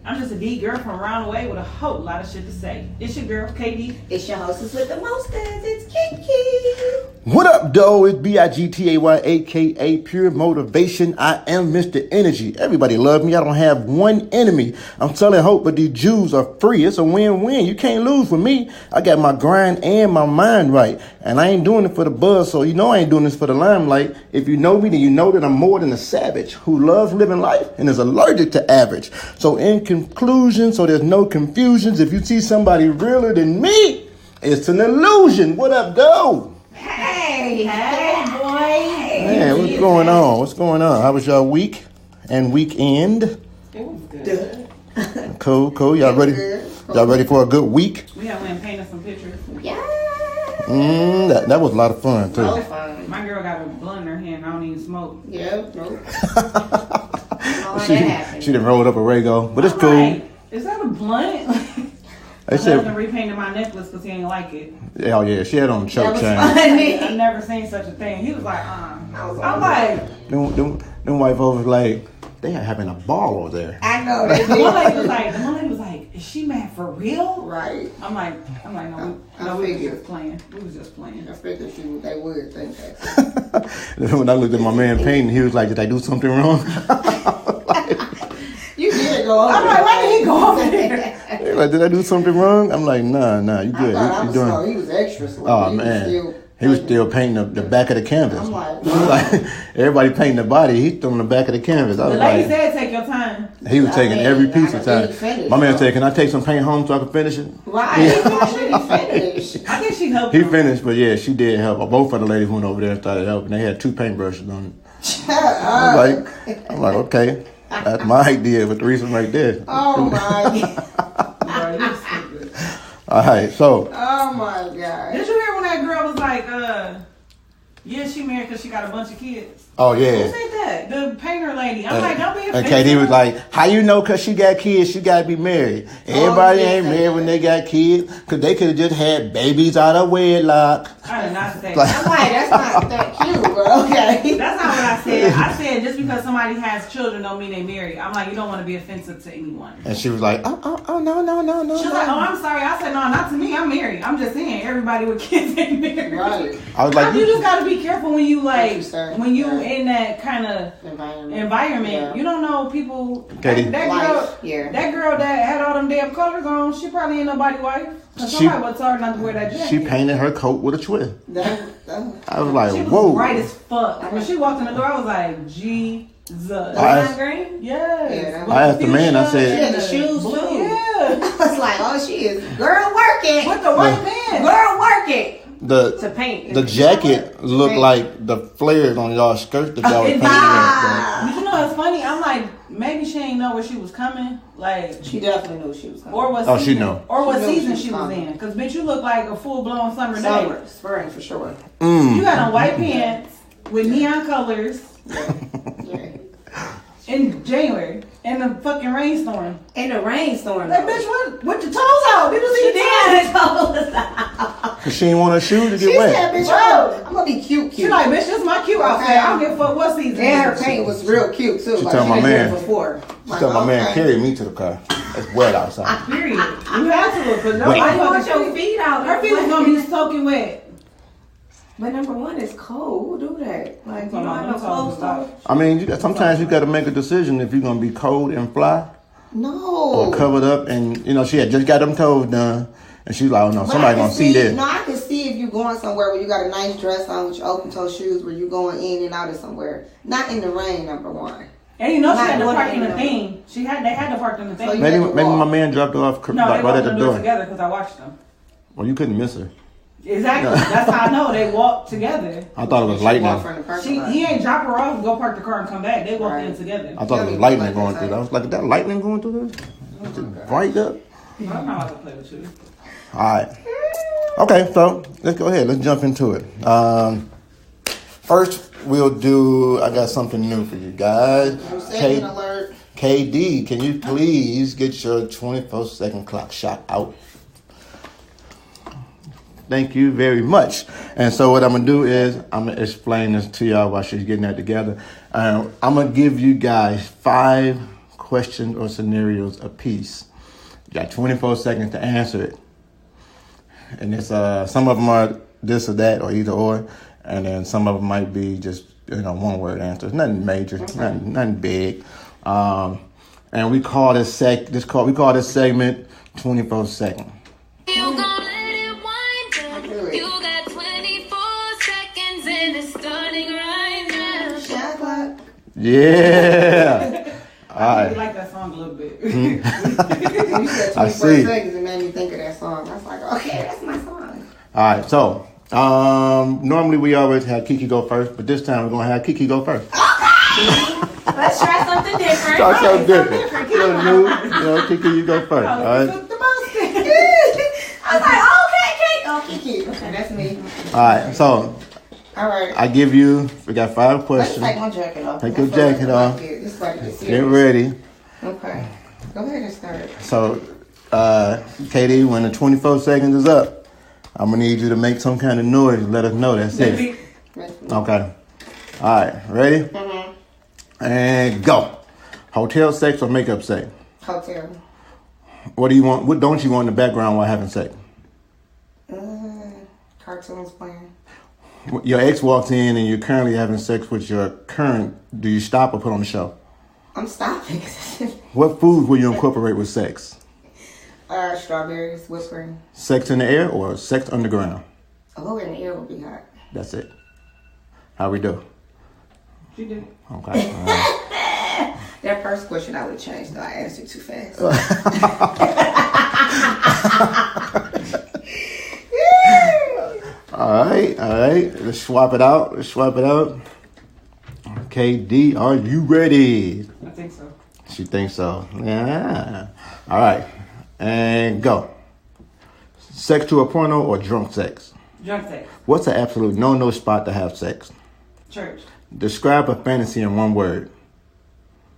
I'm just a D girl from around the way with a whole lot of shit to say. It's your girl, KD. It's your hostess with the mostest. It's Kiki. What up, though? It's BIGTAY, aka Pure Motivation. I am Mr. Energy. Everybody love me. I don't have one enemy. I'm selling hope, but these Jews are free. It's a win-win. You can't lose with me. I got my grind and my mind right. And I ain't doing it for the buzz, so you know I ain't doing this for the limelight. If you know me, then you know that I'm more than a savage who loves living life and is allergic to average. So in conclusion, so there's no confusions, if you see somebody realer than me, it's an illusion. What up, though? Hey, boy. Man, what's going on? What's going on? How was y'all week and weekend? It was good. Cool. Y'all ready? Y'all ready for a good week? We went and painted some pictures. Yeah. That was a lot of fun too. So fun. My girl got a blunt in her hand. I don't even smoke. Yep. Nope. She done rolled up a Rego, but it's I'm cool. like, is that a blunt? They My said, husband repainted my necklace because he ain't like it. oh yeah, she had on a choke chain. I've never seen such a thing. He was like, I'm like, Them white folks was like, they are having a ball over there. I know. the one lady was like, is she mad for real? Right. I'm like, no, we was just playing. We was just playing. I figured they would think that. When I looked at my man painting, he was like, did I do something wrong? You did go over. I'm like, why did he go over there? He was like, did I do something wrong? I'm like, nah, you good. I You thought I was he was extra slow. Oh man, he was still painting the back of the canvas. I'm like, everybody painting the body, he's throwing the back of the canvas. I The was lady like, said, take your time. he was taking every piece of I time. finished, My man though. said, can I take some paint home so I can finish it? right. Why should he finish? I think she helped He him. finished, but yeah, she did help. Both of the ladies went over there and started helping. They had 2 paintbrushes on it. I'm like, okay, that's my idea of a threesome right there. Oh my. Bro, you're stupid. All right, so Oh my God. Did you hear when that girl was like, yeah, she married because she got a bunch of kids? oh Who yeah. said that? The painter lady. I'm like, don't be And offended. KD was like, how you know because she got kids, she got to be married. Everybody ain't married when they got kids because they could have just had babies out of wedlock. I did not say I'm that. like, that's not that cute, bro. Okay. That's not what I said. I said just because somebody has children don't mean they married. I'm like, you don't want to be offensive to anyone. And she was like, oh, no. She was like, oh, I'm sorry. I said, no, not to me. I'm married. I'm just saying everybody with kids ain't married. Right. I was like, You just got to be careful when you when you Right. in that kind of environment. Yeah. You don't know people. Katie. That Life, girl, yeah. that girl that had all them damn colors on, she probably ain't nobody's wife. Cause She- somebody would tell her not to wear that jacket. she painted her coat with a twist. I was She like, was whoa. bright as fuck. When she walked in the door, I was like, Jesus. I asked- green? Yes. Yeah. With I asked the man, I fuchsia said- She had and the shoes, too. Yeah. I was like, oh, she is. Girl, work it. With the white pants. Girl, work it. The To paint. the jacket looked like the flares on y'all skirt that y'all was It painting. But you know what's funny? I'm like, maybe she ain't know where she was coming. Like, She definitely knew she was coming. or what Oh, season, she know. Or what She knew season she she was was coming. in. Because, bitch, you look like a full-blown summer day. Summer, spring for sure. You got on white pants with neon colors Yeah. in January in the fucking rainstorm. In a rainstorm. Like, bitch, what? With your toes out? Did you see She your toes? did. She Cause she didn't want her shoes to get wet. said, bitch, Bro. I'm gonna be cute. She like, bitch, this is my cute outfit. Okay. I don't give a fuck what season. And her it is. paint was real cute too. She like told she my didn't man. do it before. She told my man carry me to the car. It's wet outside. Period. You had to, because nobody Wait. Why you want fucking your feet out? Her feet was gonna be soaking wet. But number one, it's cold. Who do that? Like, you Come don't on, have no I'm talking clothes about- on? I mean, sometimes you got to make a decision if you're gonna be cold and fly No. or covered up. And you know, she had just got them toes done, and she's like, "Oh no, But somebody I can gonna see this." No, I can see if you're going somewhere where you got a nice dress on with your open toe shoes, where you going in and out of somewhere. Not in the rain, number one. And you know she Not had to doing park it in the in the- thing. They had to park in the So thing. you- Maybe had to maybe walk. my man dropped her off No, they right walked at in the the door door. together because I watched them. Well, you couldn't miss her. Exactly. That's how I know they walked together. I thought it was She lightning. walked from the parking lot. He ain't drop her off, go park the car and come back. They walked in Right. together. I thought it was lightning going through. I was like, "Is that lightning going through this? It's just bright up." I'm not about to play with you. All right. Okay, so let's go ahead. Let's jump into it. First, we'll do. I got something new for you guys. Second alert. KD, can you please get your 24-second clock shot out? Thank you very much. And so what I'm going to do is I'm going to explain this to y'all while she's getting that together. I'm going to give you guys 5 questions or scenarios apiece. You got 24 seconds to answer it. And it's some of them are this or that or either or, and then some of them might be just one word answers. Nothing major, nothing big. And we call this segment 24 seconds. You gon' let it wind up. You got 24 seconds and it's starting right now. Shot clock. Yeah. All I right. like that song a little bit. You said 24 I see. seconds and made me think of that song. I was like, okay, that's my song. All right. So normally we always have Kiki go first, but this time we're gonna have Kiki go first. Let's try something different. Try something different. Something new. Kiki, you go first. All right. Took the most. I was like, okay, Kiki. Okay, that's me. All right. So All right. I give you. We got 5 Let's questions. take my jacket off. Take your jacket off. This is about to get Get serious. ready. Okay. Go ahead and start. So, KD, when the 24 seconds is up, I'm gonna need you to make some kind of noise and let us know that's it. Okay. All right. Ready? Mm-hmm. And go. Hotel sex or makeup sex? Hotel. What do you want? What don't you want in the background while having sex? Cartoons playing. Your ex walks in and you're currently having sex with your current. Do you stop or put on the show? I'm stopping. What food will you incorporate with sex? Strawberries, whispering. Sex in the air or sex underground? Oh, in the air would be hot. That's it. How we do? She did. Okay. All right. That first question I would change, though. I answered too fast. All right. Let's swap it out. KD, are you ready? I think so. She thinks so. Yeah. All right. And go. Sex to a porno or drunk sex? Drunk sex. What's an absolute no-no spot to have sex? Church. Describe a fantasy in one word.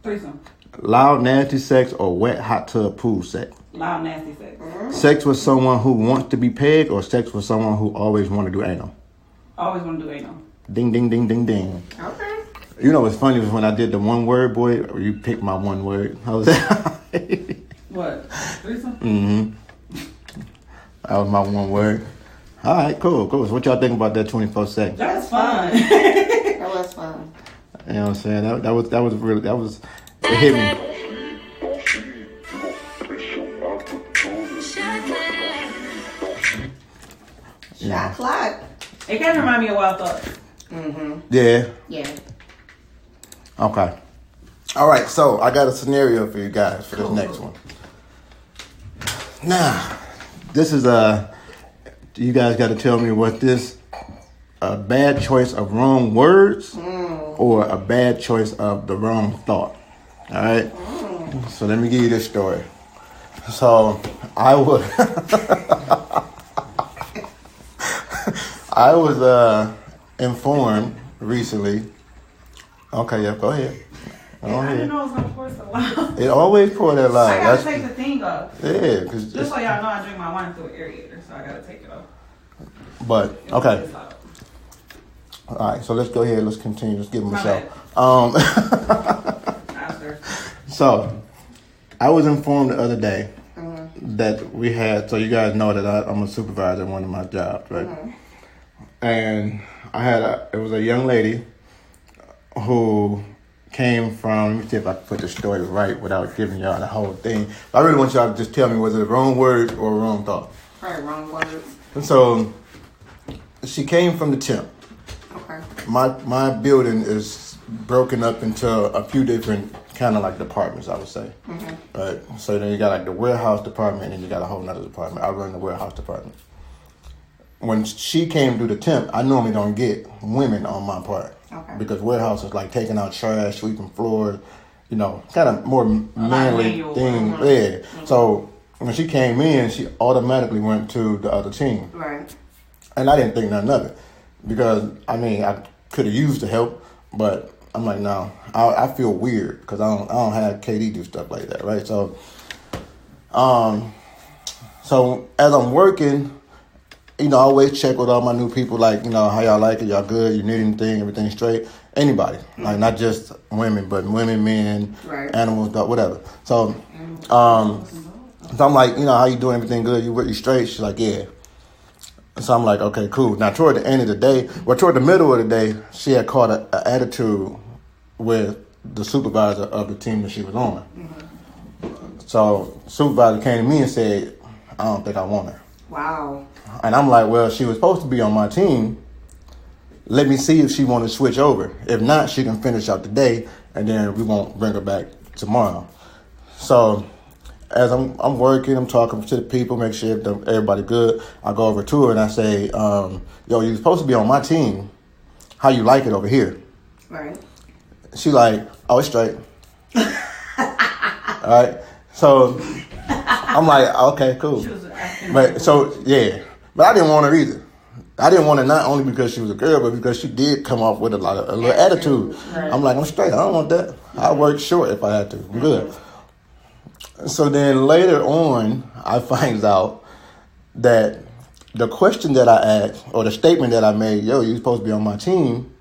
Threesome. Loud, nasty sex or wet hot tub pool sex? Loud, nasty sex. Sex with someone who wants to be pegged or sex with someone who always want to do anal? Always want to do anal. Ding, ding, ding, ding, ding. Okay. You know what's funny was when I did the one word, boy, or you picked my one word. How was that? What? Threesome? That was my one word. All right, cool. So what y'all think about that 24 seconds? That was fun. That was fun. You know what I'm saying? That was it hit me. Shot clock. It kind of remind me of Wild Thoughts. Yeah. Yeah. Okay. All right, so I got a scenario for you guys for this next one. Now, this is you guys got to tell me what this a bad choice of wrong words or a bad choice of the wrong thought. All right. So let me give you this story. So I was I was informed recently. Okay, yeah, go ahead. Go I ahead. didn't know it was going to pour so loud. It always pour that loud. I got to take the thing off. Yeah, because Just so y'all know, I drink my wine through an aerator, so I got to take it off. but It's okay. loud. All right, so let's go ahead. Let's continue. Let's give them a My show. After. So I was informed the other day that we had. So you guys know that I'm a supervisor at one of my jobs, right? And I had it was a young lady who came from. Let me see if I can put the story right without giving y'all the whole thing. I really want y'all to just tell me was it a wrong word or a wrong thought. Probably wrong words. And so she came from the temp. Okay. My building is broken up into a few different kind of like departments, I would say. Right. So then you got like the warehouse department, and then you got a whole nother department. I run the warehouse department. When she came through the temp, I normally don't get women on my part. Okay. Because warehouse is like taking out trash, sweeping floors, kind of more manly manual thing. work. Yeah. So when she came in, she automatically went to the other team. Right. And I didn't think nothing of it because, I could have used the help, but I'm like, no, I feel weird because I don't have KD do stuff like that, right? So, so as I'm working, I always check with all my new people, like, how y'all like it, y'all good, you need anything, everything straight. anybody, like not just women, but women, men, Right. animals, whatever. So, so I'm like, how you doing? Everything good? You straight? She's like, yeah. So I'm like, okay, cool. Now, toward the end of the day, toward the middle of the day, she had caught an attitude with the supervisor of the team that she was on. So, supervisor came to me and said, I don't think I want her. Wow. And I'm like, well, she was supposed to be on my team. Let me see if she want to switch over. If not, she can finish out the day, and then we won't bring her back tomorrow. So as I'm working, I'm talking to the people, make sure everybody good. I go over to her and I say, yo, you're supposed to be on my team. How you like it over here? Right. She like, oh, it's straight. All right. So I'm like, okay, cool. But I didn't want her either. I didn't want her not only because she was a girl, but because she did come off with a little attitude. Right. I'm like, I'm straight. I don't want that. I work short if I had to. I'm good. So then later on, I find out that the question that I asked, or the statement that I made, yo, you supposed to be on my team,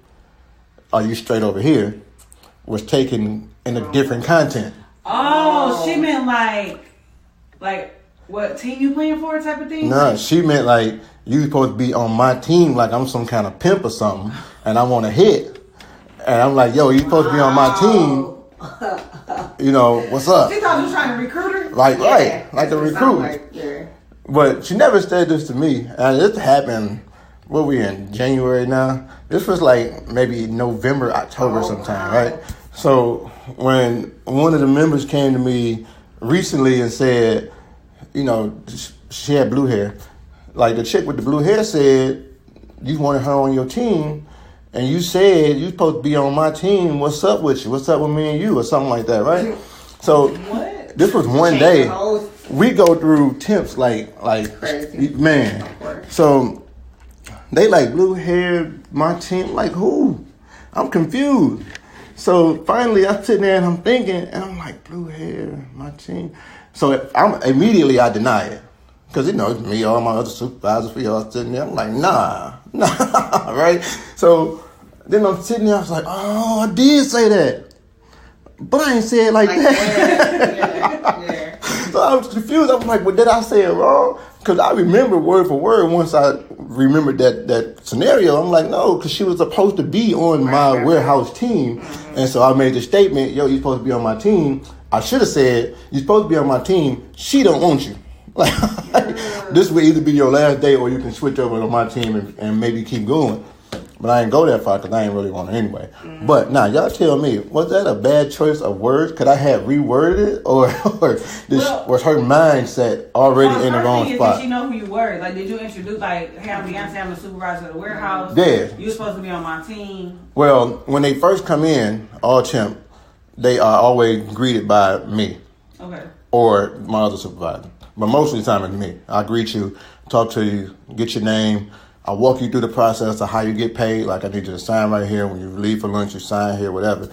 are you straight over here, was taken in a different content. Oh, she meant like what team you playing for type of thing? No, she meant like you supposed to be on my team like I'm some kind of pimp or something, and I want to hit. And I'm like, yo, you supposed to be on my team. What's up? She thought you was trying to recruit her? Like the recruit. Yeah. But she never said this to me. And it happened, what we in, January now? This was like maybe November, October sometime, right? So when one of the members came to me recently and said, she had blue hair. Like the chick with the blue hair said, you wanted her on your team, and you said you supposed to be on my team. What's up with you? What's up with me and you, or something like that, right? So this was one day. We go through temps like crazy. Man. So they like blue hair, my team. Like who? I'm confused. So finally, I'm sitting there and I'm thinking, and I'm like, blue hair, my team. So I deny it. Because, it's me, all my other supervisors, we all sitting there. I'm like, nah, right? So then I'm sitting there, I was like, oh, I did say that. But I ain't say it like that. Yeah. So I was confused. I was like, well, did I say it wrong? Because I remember word for word once I remembered that scenario. I'm like, no, because she was supposed to be on my warehouse team. Mm-hmm. And so I made the statement, yo, you're supposed to be on my team. I should have said, you're supposed to be on my team. She don't want you. Like, this will either be your last day or you can switch over to my team and maybe keep going. But I ain't go that far because I ain't really want her anyway. Mm-hmm. But now, y'all tell me, was that a bad choice of words? Could I have reworded it? Or was her mindset already in the wrong spot? Did she know who you were? Like, did you introduce, like, hey, I'm Beyonce, I'm the supervisor of the warehouse. Yeah. You were supposed to be on my team. Well, when they first come in, all temp, they are always greeted by me. Okay. Or my other supervisor. But most of the time it's me. I greet you, talk to you, get your name. I walk you through the process of how you get paid. Like I need you to sign right here. When you leave for lunch, you sign here, whatever.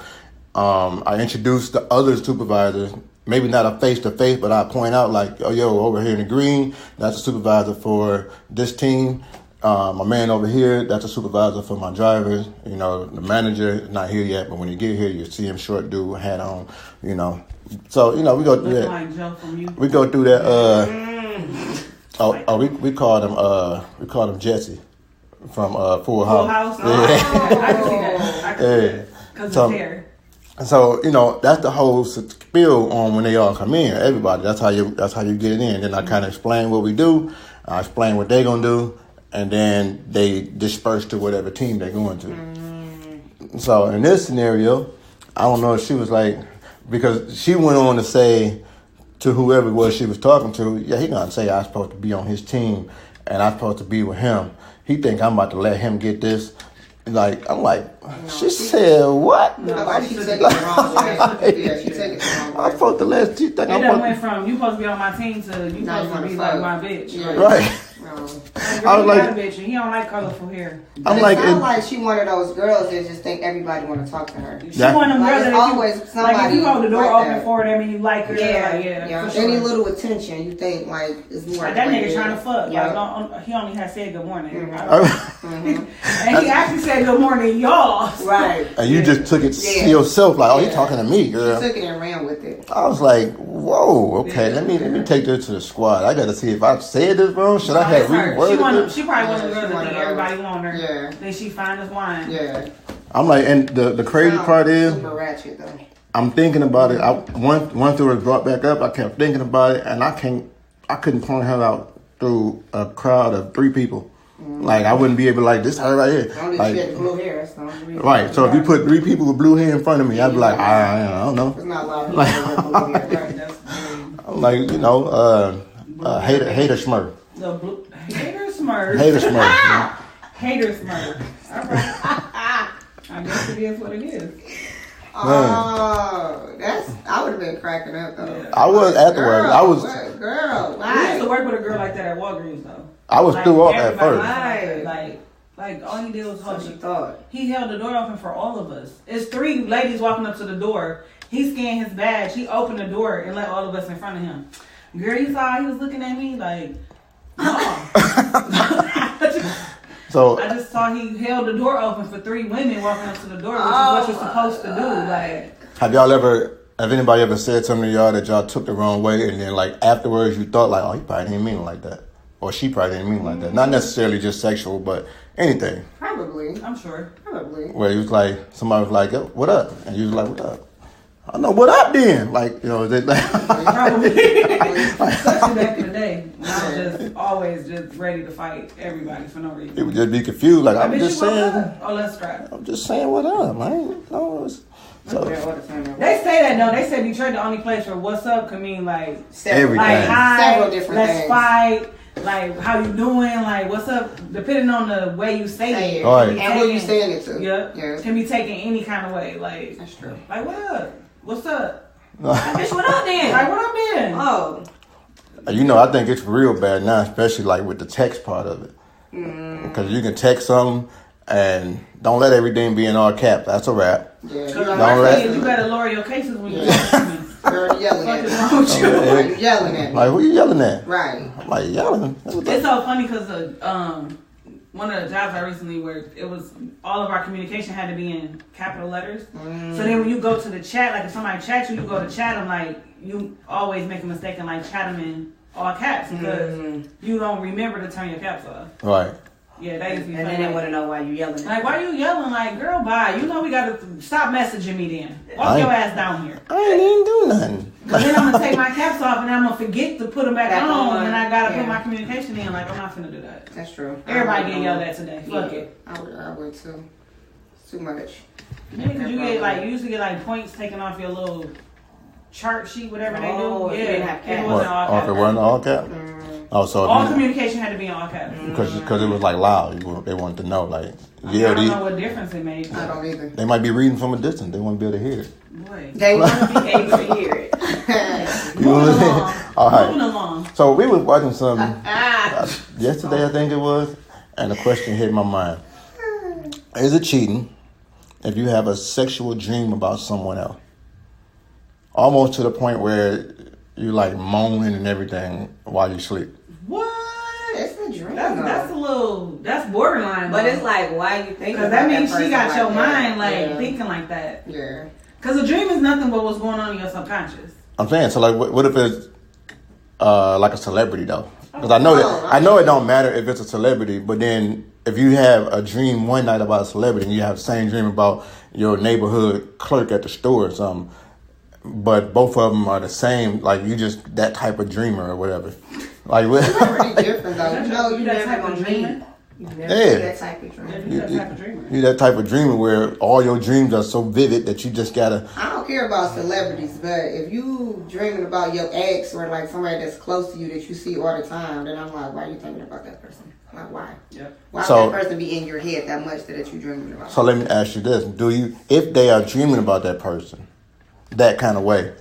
I introduce the other supervisors, maybe not a face-to-face, but I point out like, oh, yo, over here in the green, that's a supervisor for this team. My man over here, that's a supervisor for my drivers. The manager is not here yet, but when you get here, you see him, short dude, hat on, So, we go through that. Like Joe from you. We go through that. We called him Jesse from Full House. Full House? Yeah. I can see that. I can see that. Because of his hair. So, that's the whole spiel on when they all come in. Everybody, that's how you get it in. Then I kind of explain what we do. I explain what they're going to do. And then they disperse to whatever team they're going to. So in this scenario, I don't know if she was like, because she went on to say to whoever it was she was talking to, yeah, he gonna say I'm supposed to be on his team and I'm supposed to be with him. He think I'm about to let him get this. Like, I'm like, she said what? No, she took it the wrong way. Yeah, she took it the wrong way. I'm supposed to let you think I'm supposed to... went from, you supposed to be on my team to you supposed to be like my bitch. Yeah. Right. I was like, bitch, and he don't like colorful hair. I'm It like, sounds like she one of those girls that just think everybody want to talk to her. She one of them Like, girls it's that always if you, somebody like if you hold the door like open that. for her, that mean you like her. Yeah, Like, yeah. for sure. Any little attention, you think like is more. Like that nigga appropriate. trying to fuck. Yeah. Like he only had said good morning. Mhm. And he actually said good morning, y'all. Right. and you just took it Yeah. to yourself, like, oh, you Yeah. talking to me, She girl. took it and ran with it. I was like, whoa, okay, let me take this to the squad. I got to see if I said this wrong. Should I have She, reworded it? she probably one of the Yeah, girls she that one think of everybody want her. Yeah. Then she fine as wine. Yeah. I'm like, and the crazy part is, super ratchet though. I'm thinking about it. Once it was brought back up, I kept thinking about it, and I couldn't point her out through a crowd of 3 people. Like I wouldn't be able to like this her right here. Only Like, she had blue hair. That's the only reason. right. So if you put 3 people with blue hair in front of me, I'd be like, I don't know. There's not a lot of people with blue hair. Right. That's very, I'm like, you know, hater smurf. the blue, hater smurf. Hater smurf. Hater smurf. All right. I guess it is what it is. Oh, I would have been cracking up though. I was afterwards. Girl, I was girl. I used to Why? work with a girl like that at Walgreens though. I was Like, threw off at everybody first. was like all he did was So hold she the thought. He held the door open for all of us. It's 3 ladies walking up to the door. He scanned his badge. He opened the door and let all of us in front of him. Girl, you saw how he was looking at me like, no. So I just saw he held the door open for 3 women walking up to the door, which is what you're supposed to do. Like, have anybody ever said something to y'all that y'all took the wrong way, and then like afterwards you thought like, oh, he probably didn't mean it like that, or she probably didn't mean it like that. Not necessarily just sexual, but anything. Probably. I'm sure. Probably. Where he was like, somebody was like, yo, what up? And you was like, what up? I know, what up then? Like, you know, they like, Probably. Especially back in the day. When I was just always just ready to fight everybody for no reason. it would just be confused. Like, I'm bitch, just you woke saying, up. Oh, let's scrap. I'm just saying what up, man. No, it's, so Yeah, all the time. They say that though. They say Detroit the only place where what's up can mean like Everything. like hi, Several different let's things. fight, like how you doing, like what's up, depending on the way you say Say it. it. Right. can be And who you taken- saying it to. Yeah, Yeah. can be taken any kind of way. Like, That's true. like what up? What's up? Bitch, what up then? Like what up then? Oh. you know, I think it's real bad now, especially like with the text part of it. Because you can text something and don't let everything be in all caps. That's a wrap. Yeah. Because You my Don't first let- thing is you better lower your cases when you Yeah. talk to me. You're yelling What at is me. wrong with you? Why you yelling at me? Like, who you yelling at? Right. I'm like, yelling? It's so funny because one of the jobs I recently worked, it was all of our communication had to be in capital letters. So then when you go to the chat, like if somebody chats you, you go to chat them, like you always make a mistake and like chat them in all caps because you don't remember to turn your caps off. Right. Yeah, that used to be And funny. then they want to know why you yelling. Like, why you yelling? Like, girl, bye. You know we gotta stop messaging me then. Walk I your ain't- ass down here. I ain't even do nothing. Cause then I'm gonna take my caps off and I'm gonna forget to put them back Back on, on. and I gotta Yeah. put my communication in. Like, I'm not finna do that. That's true. Everybody get yelled at today. Fuck it. I would too. It's too much. Yeah, cause you get like, you used to get like points taken off your little chart sheet, whatever Oh, they if do. you Yeah, didn't have it caps. What? wasn't all Oh, if it caps. wasn't all cap? Oh, so All if you, communication had to be in all caps. because it was like loud. They wanted to know, like, I yeah, don't know what difference it made. I don't either. they might be reading from a distance. They want to be able to hear it. Boy. They want to be able to hear it. You know what I'm saying? Along. All right. Moving along. So we was watching some Ah. yesterday, I think it was, and the question hit my mind: is it cheating if you have a sexual dream about someone else, almost to the point where you like moaning and everything while you sleep? What? It's a dream. That's borderline. But though. it's like, why you think? Because that means she person got like your that? mind like Yeah. thinking like that. Yeah. Because a dream is nothing but what's going on in your subconscious. I'm saying, so like, what if it's like a celebrity though? Because I know it don't matter if it's a celebrity, but then if you have a dream one night about a celebrity and you have the same dream about your neighborhood clerk at the store or something, but both of them are the same, like you just that type of dreamer or whatever. Like, It's pretty different though. You know, you that never type of gonna dreamer? meet. You never Yeah. be that type of Yeah, dream. you that type of dreamer. you that type of dreamer where all your dreams are so vivid that you just gotta. I don't care about celebrities, but if you dreaming about your ex or like somebody that's close to you that you see all the time, then I'm like, why are you thinking about that person? Like, why? Yep. Why So- would that person be in your head that much that you dreaming about? So let me ask you this: do you, if they are dreaming about that person, that kind of way,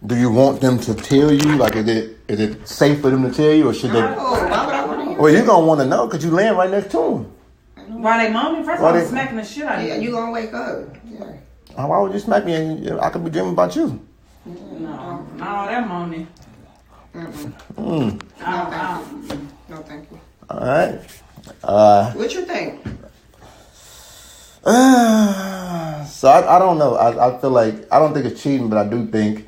do you want them to tell you? Like, is it safe for them to tell you, or should they? Oh, why would I want to hear Well, you gonna want to know because you laying right next to him. Why they moaning? First of all, I'm smacking the shit out of you. Yeah, you gonna wake up. Yeah. Why would you smack me and I could be dreaming about you? No, that moaning. No, thank you. All right. What you think? So I don't know. I feel like I don't think it's cheating, but I do think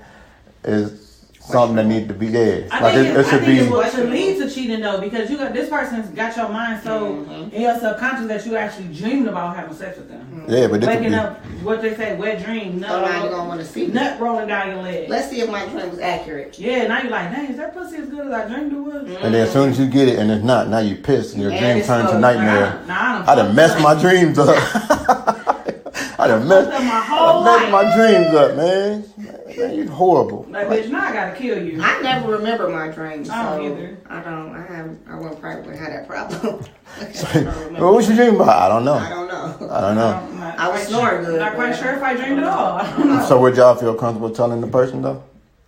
it's something that needs to be there. I think it should lead to cheating though, because you got this person's got your mind so in your subconscious that you actually dreamed about having sex with them. Yeah, but waking up, what they say, wet dream, now you're gonna want to see nut rolling down your leg. Let's see if my dream was accurate. Yeah, now you're like, dang, is that pussy as good as I dreamed it was? And then as soon as you get it and it's not, now you pissed and your dream turns to nightmare. I done messed my dreams up. I done messed my dreams up, man. Man, you horrible. Like, bitch, now I gotta kill you. I never remember my dreams. I don't either. I won't probably have that problem. Well, what you dream about? I don't know. I don't know. I was snoring good. Not quite sure if I dreamed at all. So would y'all feel comfortable telling the person though?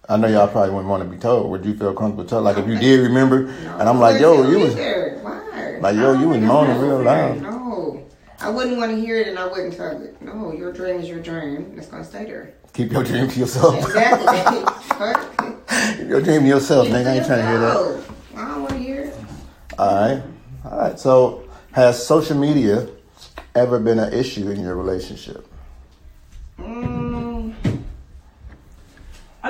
I know y'all probably wouldn't want to be told. Would you feel comfortable telling? Like if you did remember, and I'm like, yo, you was why? Like, yo, you was moaning real loud. No. I wouldn't want to hear it and I wouldn't tell it. No, your dream is your dream. It's gonna stay there. Keep your dream to yourself. Exactly. Keep your dream to yourself, nigga. I ain't trying to hear that. I don't want to hear it. All right. So, has social media ever been an issue in your relationship? I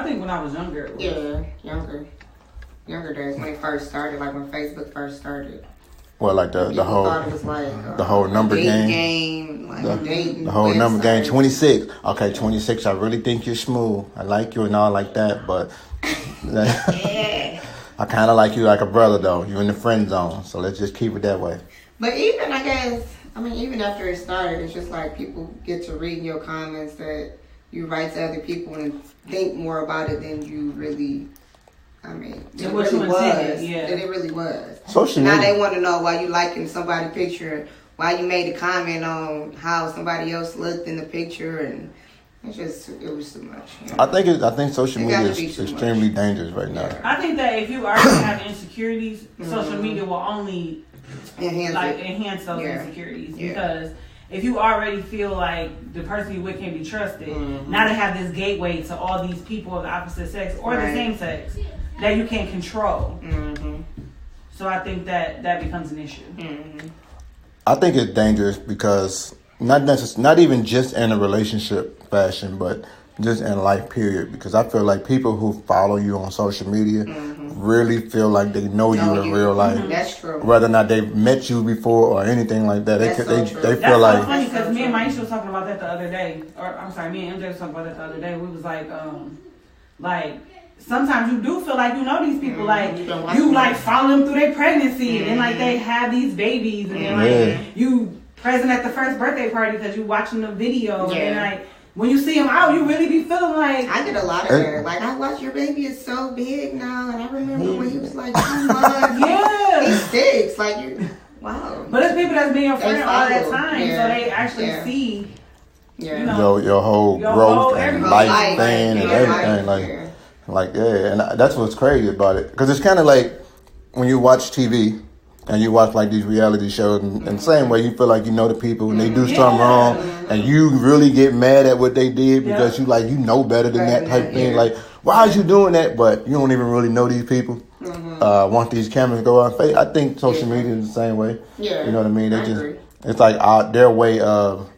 think when I was younger. Yeah, younger days when it first started, like when Facebook first started. Well, like the whole thought it was like the whole number game, like the whole number game. 26. Okay, 26. I really think you're smooth. I like you and all like that, but yeah. I kind of like you like a brother though. You're in the friend zone, so let's just keep it that way. But even even after it started, it's just like people get to read your comments that you write to other people and think more about it than you really. Than it really was. Social now media. They want to know why you liking somebody's picture, why you made a comment on how somebody else looked in the picture, and it was too much. You know? I think social media is extremely dangerous right now. I think that if you already have insecurities, social media will only enhance those insecurities because. If you already feel like the person you with can't be trusted, now they have this gateway to all these people of the opposite sex or the same sex that you can't control. So I think that becomes an issue. I think it's dangerous because not even just in a relationship fashion, but just in life period. Because I feel like people who follow you on social media really feel like they know you in real life. That's true. Whether or not they've met you before or anything like that, they feel That's like. That's funny because me and Maisha was talking about that the other day. Me and MJ was talking about that the other day. We was like sometimes you do feel like you know these people, like you like follow them through their pregnancy and like they have these babies and then like you present at the first birthday party because you watching the video and like. When you see him out, you really be feeling like... I get a lot of that. Like, I watch your baby is so big now, and I remember when he was like 2 months. He's 6. Like, wow. But it's people that's been your friend all that time, so they actually see... You know, your whole growth and lifespan and everything. And that's what's crazy about it. Because it's kind of like when you watch TV... And you watch like these reality shows, and the same way you feel like you know the people, and they do something wrong, and you really get mad at what they did because you know better than that type thing. Like, why is you doing that? But you don't even really know these people. Want these cameras to go on? I think social media is the same way. You know what I mean? It's like their way of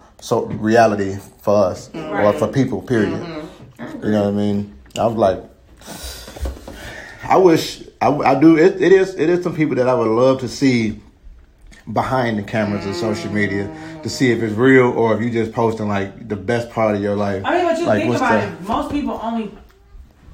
reality for us or for people. Period. You know what I mean? I was like, I wish. I do. It is some people that I would love to see behind the cameras of social media to see if it's real or if you just posting like the best part of your life. I mean, but you think about it, most people only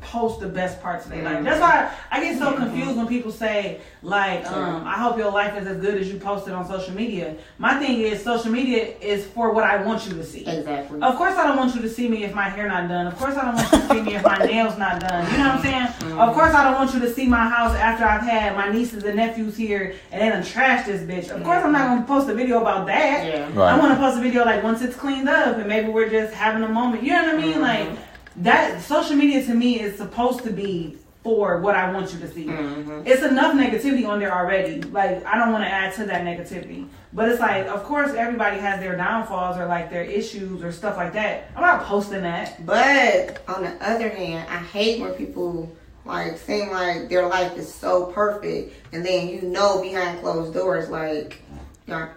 post the best parts of their life. That's why I get so confused when people say like, I hope your life is as good as you posted on social media. My thing is social media is for what I want you to see. Exactly. Of course I don't want you to see me if my hair not done. Of course I don't want you to see me if my nails not done. You know what I'm saying? Of course I don't want you to see my house after I've had my nieces and nephews here and then I trash this bitch. Of course I'm not going to post a video about that. I want to post a video like once it's cleaned up and maybe we're just having a moment. You know what I mean? Like that social media to me is supposed to be for what I want you to see. Mm-hmm. It's enough negativity on there already. Like, I don't want to add to that negativity. But it's like, of course, everybody has their downfalls or like their issues or stuff like that. I'm not posting that. But on the other hand, I hate when people like seem like their life is so perfect, and then behind closed doors, like y'all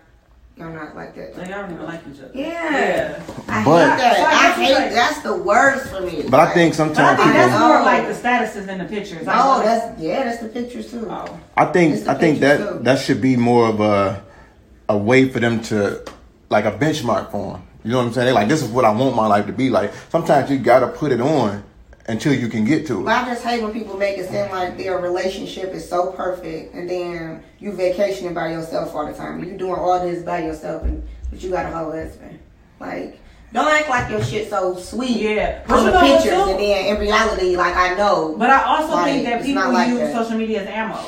not like that. Like, y'all don't even like each other. Yeah. I But- hate that. So I I guess it's hate like- that's the worst for me. But I think But I sometimes think that's people. more like the statuses than the pictures. Like, Oh, that's the pictures too. oh. I It's think the I think pictures, too. that should be more of a way for them to, like, a benchmark for them. You know what I'm saying? They're like, this is what I want my life to be like. Sometimes you gotta put it on until you can get to But it. I just hate when people make it seem like their relationship is so perfect, and then you vacationing by yourself all the time. You doing all this by yourself, but you got a whole husband. Like, don't act like your shit so sweet. Yeah. But On you the know what, pictures, too? and then in reality, like, I know. But I also Like, think that it's people not like use that. social media as ammo.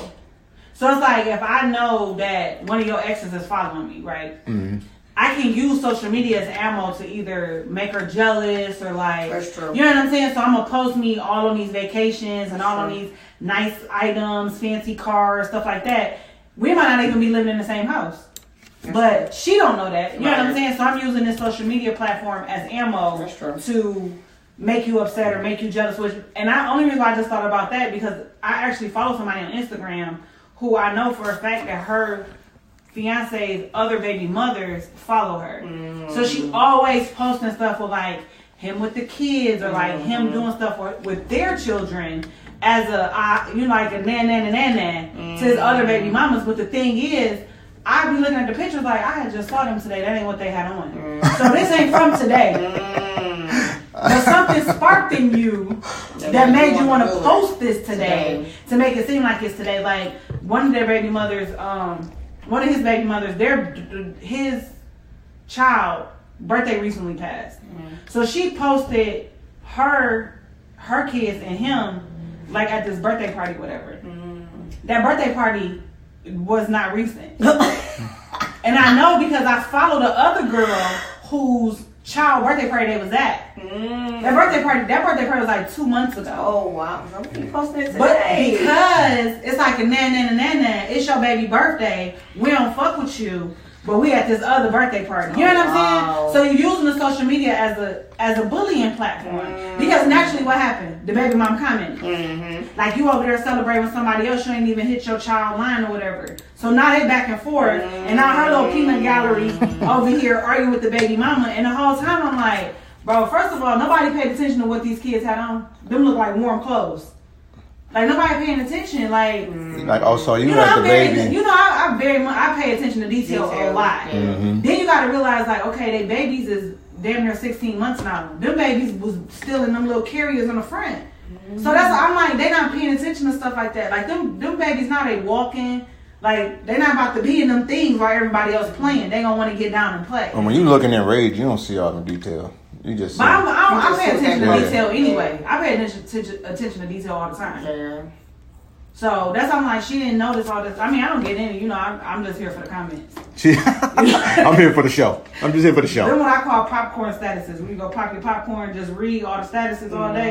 So it's like, if I know that one of your exes is following me, right? Mm-hmm. I can use social media as ammo to either make her jealous or like, That's true. you know what I'm saying? So I'm gonna post me all on these vacations and all on these nice items, fancy cars, stuff like that. We might not even be living in the same house. But she don't know that. You know what I'm Right. saying? So I'm using this social media platform as ammo That's true. to make you upset or make you jealous. And the only reason why I just thought about that because I actually follow somebody on Instagram who I know for a fact that her fiance's other baby mothers follow her. So she always posting stuff with like him with the kids or like him doing stuff with their children as like a nan to his other baby mamas. But the thing is, I be looking at the pictures like I had just saw them today. That ain't what they had on. So this ain't from today. But something sparked in you that made you want to post this today to make it seem like it's today. Like one of their baby mothers, one of his baby mothers, his child birthday recently passed. So she posted her kids and him like at this birthday party, whatever. That birthday party was not recent. And I know because I follow the other girl whose child birthday party they was at. That birthday party was like 2 months ago. Oh, wow. Somebody posted it But today. because it's like a nan, it's your baby birthday, we don't fuck with you, but we at this other birthday party. You know what I'm saying? So you're using the social media as a bullying platform. Because naturally what happened? The baby mom commented. Like you over there celebrating with somebody else, you ain't even hit your child line or whatever. So now they back and forth, and now her little peanut gallery over here arguing with the baby mama, and the whole time I'm like, bro, first of all, nobody paid attention to what these kids had on. Them look like warm clothes. Like nobody paying attention. Like, Like, oh, so you you know, let I'm the very, baby. you know, I very much I pay attention to detail a lot. Mhm. Then you got to realize, like, okay, they babies is damn near 16 months now. Them babies was still in them little carriers on the front. So that's I'm like, they not paying attention to stuff like that. Like them babies now they walking. Like they not about to be in them things while everybody else playing. They gonna want to get down and play. And when you looking at rage, you don't see all the detail. You just see. But I pay attention to Yeah. detail anyway. I pay attention to detail all the time. Yeah. So that's why I'm like, she didn't notice all this. I mean, I don't get any. You know, I'm just here for the comments. I'm here for the show. I'm just here for the Then show. what I call popcorn statuses. When you go pop your popcorn, just read all the statuses all day.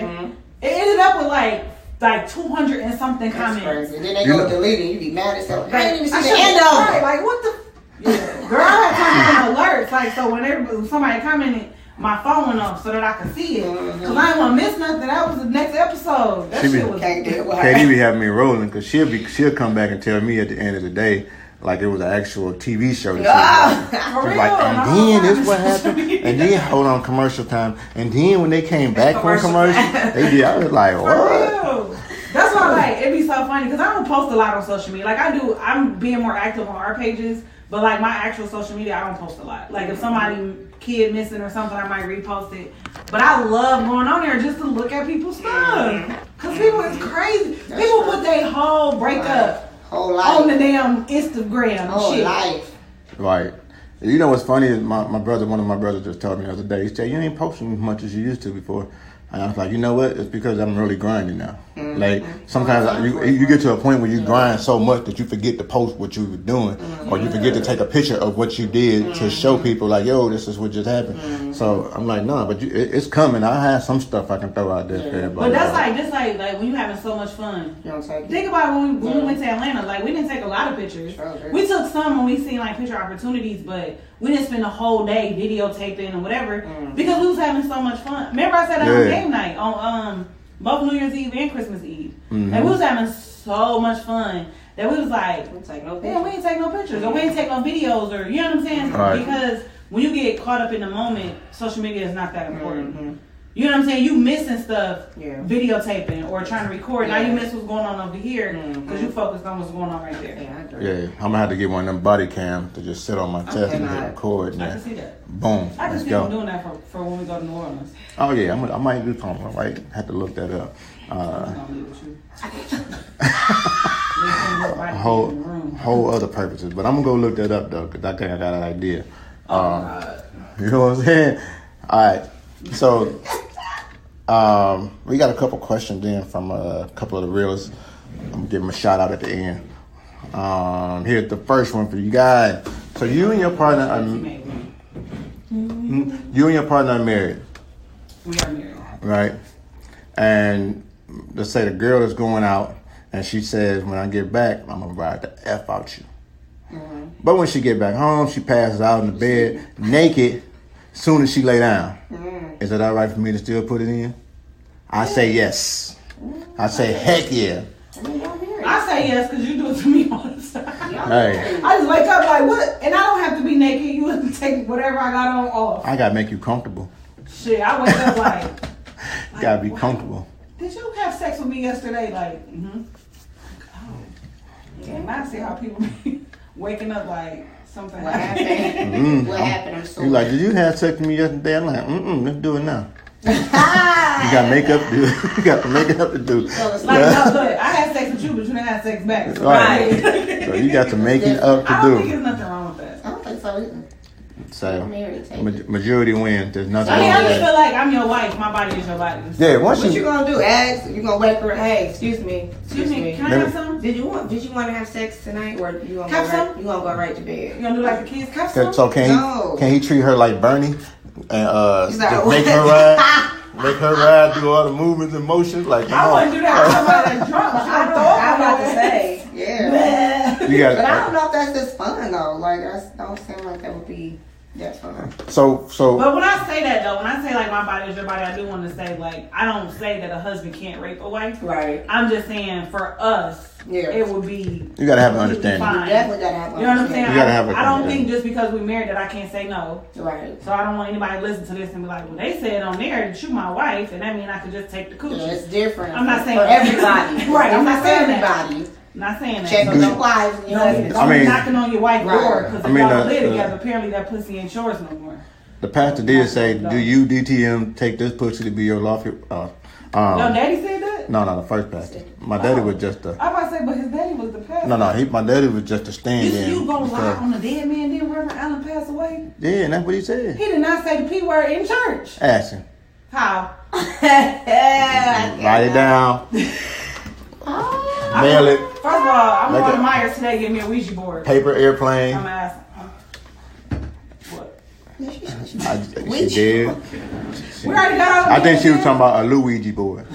It ended up with like 200 and something That's comments. crazy. Then they You go know- delete it. You be mad as hell. I didn't even see I the should've- end of right, it. like what the? Yeah, girl, I had turned on alerts. Like so, when somebody commented, my phone went off so that I could see it. Cause I didn't want to miss nothing. That was the next episode. That She be- shit was. Can't do it. Katie be having me rolling because she'll come back and tell me at the end of the day like it was an actual TV show. That she was For real. like, and the then whole this time what it's social happened, media. and then hold on, commercial time, and then when they came back from Commercial commercial, time. they did. I was like, For what? real. That's why like it be so funny because I don't post a lot on social media. Like I'm being more active on our pages, but like my actual social media, I don't post a lot. Like if somebody kid missing or something, I might repost it. But I love going on there just to look at people's stuff because people is crazy. People put their whole breakup Whole on the life. damn Instagram and Whole shit. life. Right. You know what's funny is my brother, one of my brothers just told me the other day, he said, you ain't posting as much as you used to before. And I was like, you know what? It's because I'm really grinding now. Like sometimes you get to a point where you grind so much that you forget to post what you were doing, or you forget to take a picture of what you did to show people like, yo, this is what just happened. So I'm like, nah, but it's coming. I have some stuff I can throw out there for everybody. But that's like when you having so much fun. You don't take it. Think about when we went to Atlanta. Like we didn't take a lot of pictures. Sure. We took some when we seen like picture opportunities, but we didn't spend a whole day videotaping and whatever because we was having so much fun. Remember I said that on game night on both New Year's Eve and Christmas Eve. And we was having so much fun that we was like, We take no we ain't take no pictures or we ain't take no videos or you know what I'm saying? Right. Because when you get caught up in the moment, social media is not that important. You know what I'm saying? You missing stuff, videotaping or trying to record. Now you miss what's going on over here because you focused on what's going on right there. Yeah, I agree. Yeah, I'm gonna have to get one of them body cams to just sit on my chest and hit record. I can see that. Boom. I can Let's see go. them doing that for when we go to New Orleans. Oh yeah, I might do something. Right? Have to look that up. I'm gonna leave with you. Whole other purposes, but I'm gonna go look that up though, cause I think I got an idea. You know what I'm saying? All right, so we got a couple questions in from a couple of the reels. I'm gonna give them a shout out at the end. Here's the first one for you guys. So you and your partner are married, We are married. right? And let's say the girl is going out and she says, when I get back, I'm gonna ride the F out you. But when she get back home, she passes out in the bed naked soon as she lay down. Is it all right for me to still put it in? I say yes. I say heck yeah. I say yes because you do it to me all the time. Hey, I just wake up like what? And I don't have to be naked. You have to take whatever I got on off. I gotta make you comfortable. Shit, I wake up like Gotta be what? comfortable. Did you have sex with me yesterday? Like, oh. And I see how people be waking up like something What happened. happened? What happened? I'm You sorry. like, did you have sex with me yesterday? I'm like, let's do it now. You got makeup to do. You got the makeup to do. Like, no, look, I had sex with you, but you didn't have sex back. Right. So you got the making up I to don't think do. there's nothing wrong with that. I don't think so either. So Married, take it. majority wins. There's nothing I mean, wrong I with just that. feel like I'm your wife. My body is your body. Yeah, once What you you gonna do? Ask? You gonna wake her? Hey, excuse me. Excuse me, can I Let have me- some? Did you want to have sex tonight, or you gonna Have go right? some? You gonna go right to You bed? gonna do like the kids? Have some? So No. can he treat her like Bernie and He's like, just make her ride, do all the movements and motions like? I wouldn't do that. I'm somebody drunk. I'm about to say, yeah. You But I got don't know if that's just fun though. Like that don't seem like that would be that fun. so But when I say that though, when I say like my body is your body, I do want to say like I don't say that a husband can't rape a wife. Right. I'm just saying for us, Yeah. it would be. you gotta have an completely understanding. fine. Definitely gotta have. You know what I'm saying? You gotta have a I don't understanding. think just because we're married that I can't say no. Right. So I don't want anybody to listen to this and be like, well, they said on there that you my wife, and that means I could just take the coochie. Yeah, it's different. I'm not saying for that. everybody. Right, I'm not It's saying different that. for everybody. Not saying that. Check So with your don't- wives and your husbands. Don't I mean- be knocking on your wife's Right. door because I if mean, y'all live the- together, apparently that pussy ain't yours no more. The pastor did say, "Do you DTM take this pussy to be your lawful?" Your daddy said that? No, the first pastor. My daddy was just a I about to say, but his daddy was the pastor. no. My daddy was just a stand-in. You gonna lie because- on the dead man? Then Reverend Allen passed away. Yeah, and that's what he said. He did not say the p word in church. Ask him. How? Write it down. Mail it. First of all, I'm Like going a- to Myers today. Give me a Ouija board. Paper airplane. I'm asking. What? She did. We already got all. I think she was talking about a Luigi board.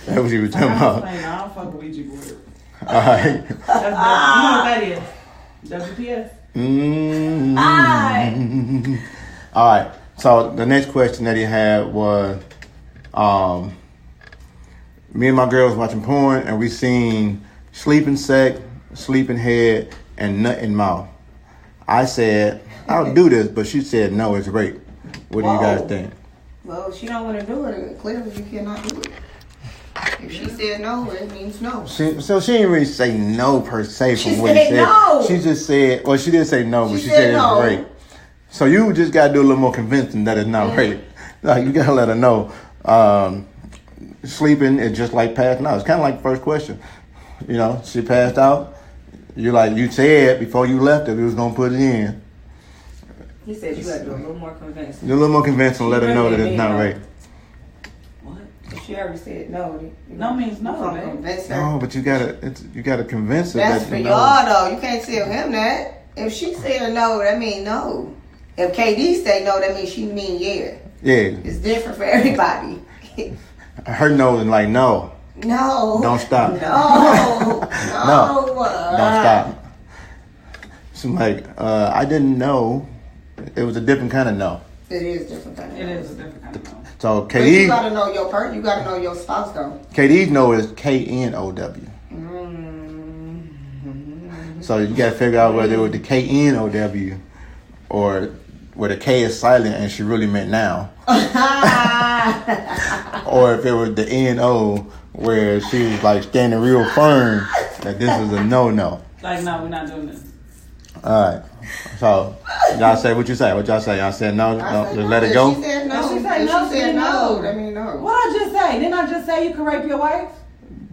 That's what she was talking I'm about. saying, I don't fuck with Ouija board. All right. You know what that is? WPS. All right. So the next question that he had was, me and my girl was watching porn and we seen sleeping sack, sleeping head, and nut in mouth. I said, I'll do this, but she said, no, it's rape. What do you guys Whoa. think? Well, she don't want to do it. Clearly, you cannot do it. If she said no, it means no. So she didn't really say no per se from She what he said said. no. She just said, well, she didn't say no, but She she said said no. it's rape. So you just got to do a little more convincing that it's not rape. Like, you got to let her know. Sleeping is just like passing out. It's kind of like the first question. You know, she passed out. You said before you left that we was going to put it in. He said you gotta do a little more convincing. Do a little more convincing. Let her know that it's not rape. What? If she already said no. No means no, I'm babe. convince her. No, but you gotta convince her. That's that for you know. y'all though. You can't tell him that. If she said no, that mean no. If KD say no, that means she mean yeah. Yeah, It's different for everybody. her no is like no. No. Don't stop. No. No. Don't stop. She's like, I didn't know. It was a different kind of no. It is different. It is a different kind of no. So But you KD, gotta know your partner. You gotta know your spouse though. KD's no is KNOW. So you gotta figure out whether it was the KNOW or where the K is silent and she really meant now, or if it was the NO where she was like standing real firm that this is a no. Like, no, we're not doing this. All right. So y'all say what you say. What y'all say? Y'all said no. Just let it go. She said no. If she If said she no, said she no, no. that mean no. What I just say? Didn't I just say you can rape your wife?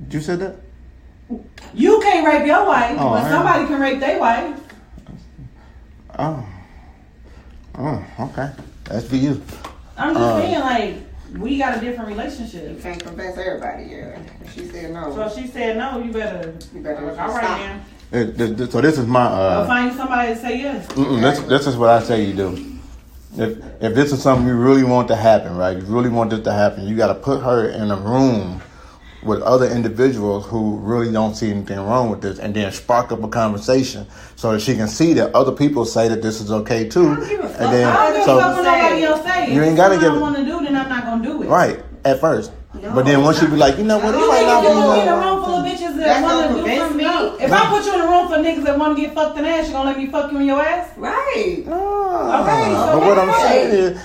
You said that. You can't rape your wife, Oh, but I- somebody can rape their wife. Oh, okay. That's for you. I'm just saying, like, we got a different You relationship. can't convince everybody. Yeah. If she said no, So if she said no, you better. you better All right, stop. man. So this is my. I'll find you somebody to say yes. This is what I say you do. If this is something you really want to happen, right? You really want this to happen. You got to put her in a room with other individuals who really don't see anything wrong with this, and then spark up a conversation so that she can see that other people say that this is okay too. I don't give a fuck. And then I don't give a fuck what nobody else say. You If ain't gotta it's something give I it- want to do, then I'm not gonna do it. right at first, No. but then once you be like, you know what, it You might think not if be. you put me in a no- room full of bitches that That's want gonna to do convince something? me? No. If I put you in a room for niggas that want to get fucked in the ass, you gonna let me fuck you in your ass? Right. No. Okay, so But what I'm that's saying is,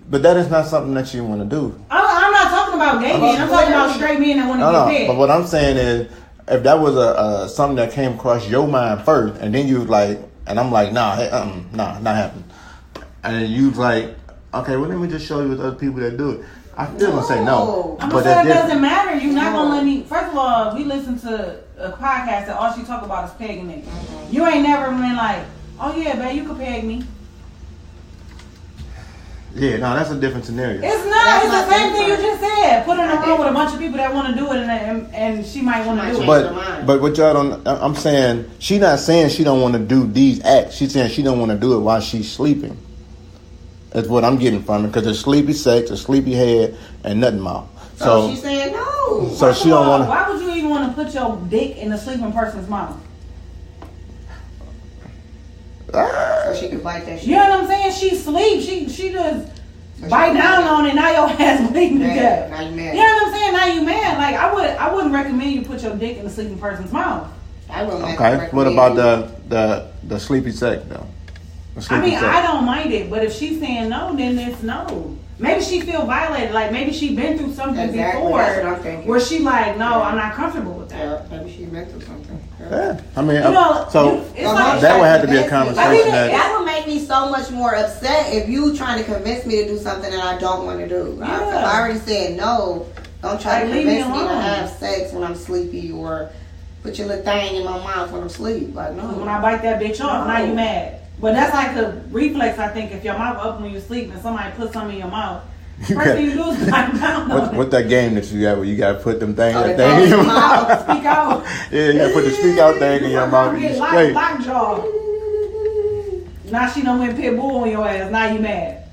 but that is not something that you want to do. I'm not talking about gay men. I'm talking about straight men that want to No, get no. paid. But what I'm saying is, if that was a something that came across your mind first, and then you was like, and I'm like, nah, not happening. And then you was like, okay, well let me just show you with other people that do it. I still gonna say no, I'm but gonna say that's it doesn't different. matter. You're not No. gonna let me. First of all, we listen to a podcast that all she talk about is pegging niggas. You ain't never been like, oh yeah, babe, you could peg me. Yeah, no, that's a different scenario. It's not. That's It's not the same thing you different. just said. Put her in a room with a bunch of people that want to do it, and she might want to do it. But what y'all don't, I'm saying, she not saying she don't want to do these acts. She's saying she don't want to do it while she's sleeping. That's what I'm getting from it, because it's sleepy sex, a sleepy head, and nothing more. So she's saying no. So she don't want to. Why would you even want to put your dick in a sleeping person's mouth? So she can bite that shit. You know what I'm saying? She sleeps. She just So bite she- down on it. Now your ass bleeding to Mad. death. Now you You mad. know what I'm saying? Now you mad. Like I wouldn't recommend you put your dick in a sleeping person's mouth. I wouldn't Okay, what about the sleepy sex though? The I sleepy mean, sex. I don't mind it, but if she's saying no, then it's no. Maybe she feel violated. Like maybe she been through something Exactly, before that's what I'm thinking. where she like, no, I'm not comfortable with that. Yeah, maybe she went through something. Yeah, I mean, You know, so it's like that would have to be a I conversation mean, that. that would make me so much more upset if you trying to convince me to do something that I don't want to do. If I already said no, don't try to Like, leave me convince me to alone. have sex when I'm sleepy or put your little thing in my mouth when I'm asleep. Like, no. when I bite that bitch off, now you mad. But that's like a reflex, I think. If your mouth open when you sleep and somebody puts something in your mouth, You first thing you do is bite down on it. what that game that you got where you gotta put them things, Oh, that the thing in your thing. mouth? Speak out. Yeah, you gotta put the speak out thing in your mouth and you Get straight. lockjaw. Now she done went pit bull on your ass. Now you mad.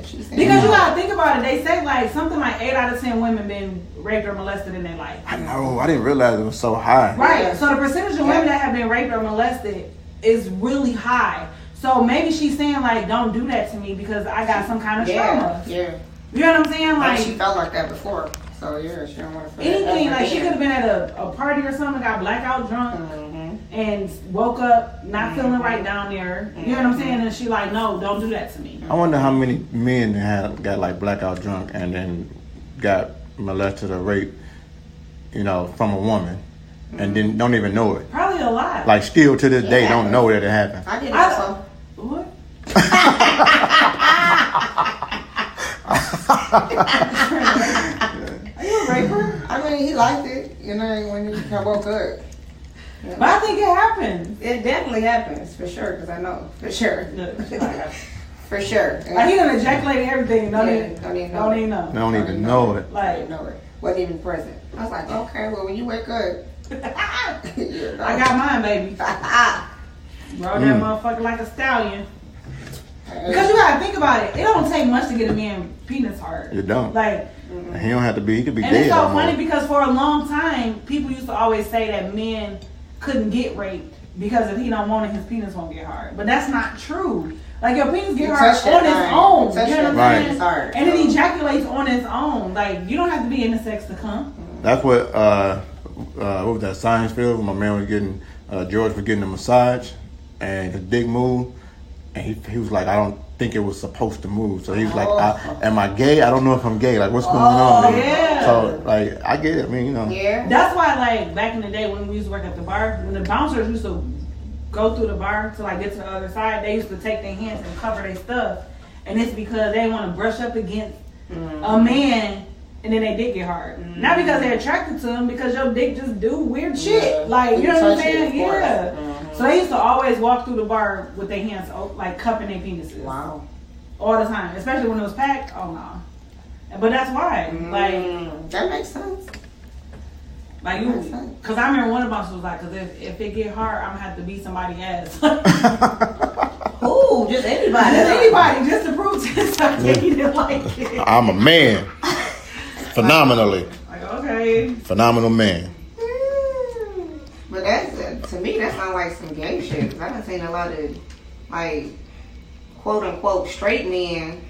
She's saying Because you no. gotta think about it. They say like something like 8 out of 10 women been raped or molested in their life. I know, I didn't realize it was so high. Right. Yeah. So the percentage of women that have been raped or molested is really high. So maybe she's saying like, don't do that to me because I got some kind of trauma. Yeah. You know what I'm saying? Like, Like she felt like that before. So, yeah, she don't want to feel anything. that Like she could ever have been at a party or something, got blackout drunk, again. and woke up not feeling right down there. You know what I'm saying? And she like, no, don't do that to me. I wonder how many men got like blackout drunk and then got molested or raped, from a woman, and then don't even know it. Probably a lot. Like still to this day Yeah. don't know that it happened. I did that, so. What? Are you a raper? I mean, he liked it, when he woke up. But I think it happens. It definitely happens, for sure, because I know, for sure. Look, she like, For sure. Like he done ejaculated everything. Don't even know. They don't even know it. Like, know it. Wasn't even present. I was like, okay, well when you wake up, I got mine, baby. Bro, that motherfucker like a stallion. Because you gotta think about it. It don't take much to get a man penis hard. You don't. Like, He don't have to be. He could be and dead. it's so almost. funny because for a long time, people used to always say that men couldn't get raped because if he don't want it, his penis won't get hard. But that's not true. Like your penis get hard on its own. You know what I'm saying? Hard, and it ejaculates on its own. Like you don't have to be into sex to come. That's what was that Science Field when my man was getting George was getting a massage and his dick moved and he was like, I don't think it was supposed to move. So he was like, am I gay? I don't know if I'm gay. Like what's going on? Yeah. So like I get it. I mean, you know. Yeah. That's why like back in the day when we used to work at the bar, when the bouncers used to go through the bar to like get to the other side, they used to take their hands and cover their stuff. And it's because they want to brush up against a man and then they dick get hard. Not because they're attracted to him, because your dick just do weird shit. Like, you know what I'm saying? Yeah. So they used to always walk through the bar with their hands like cupping their penises. Wow. All the time. Especially when it was packed. Oh no. But that's why. Like that makes sense. Like you, because I remember one of us was like, because if it get hard, I'm gonna have to beat somebody's ass. Ooh, just anybody. Just anybody, just to prove to something he didn't like it. I'm a man. Phenomenally. Like, okay. Phenomenal man. But that's, to me, that sounds like some gay shit. Because I done seen a lot of, like, quote unquote straight men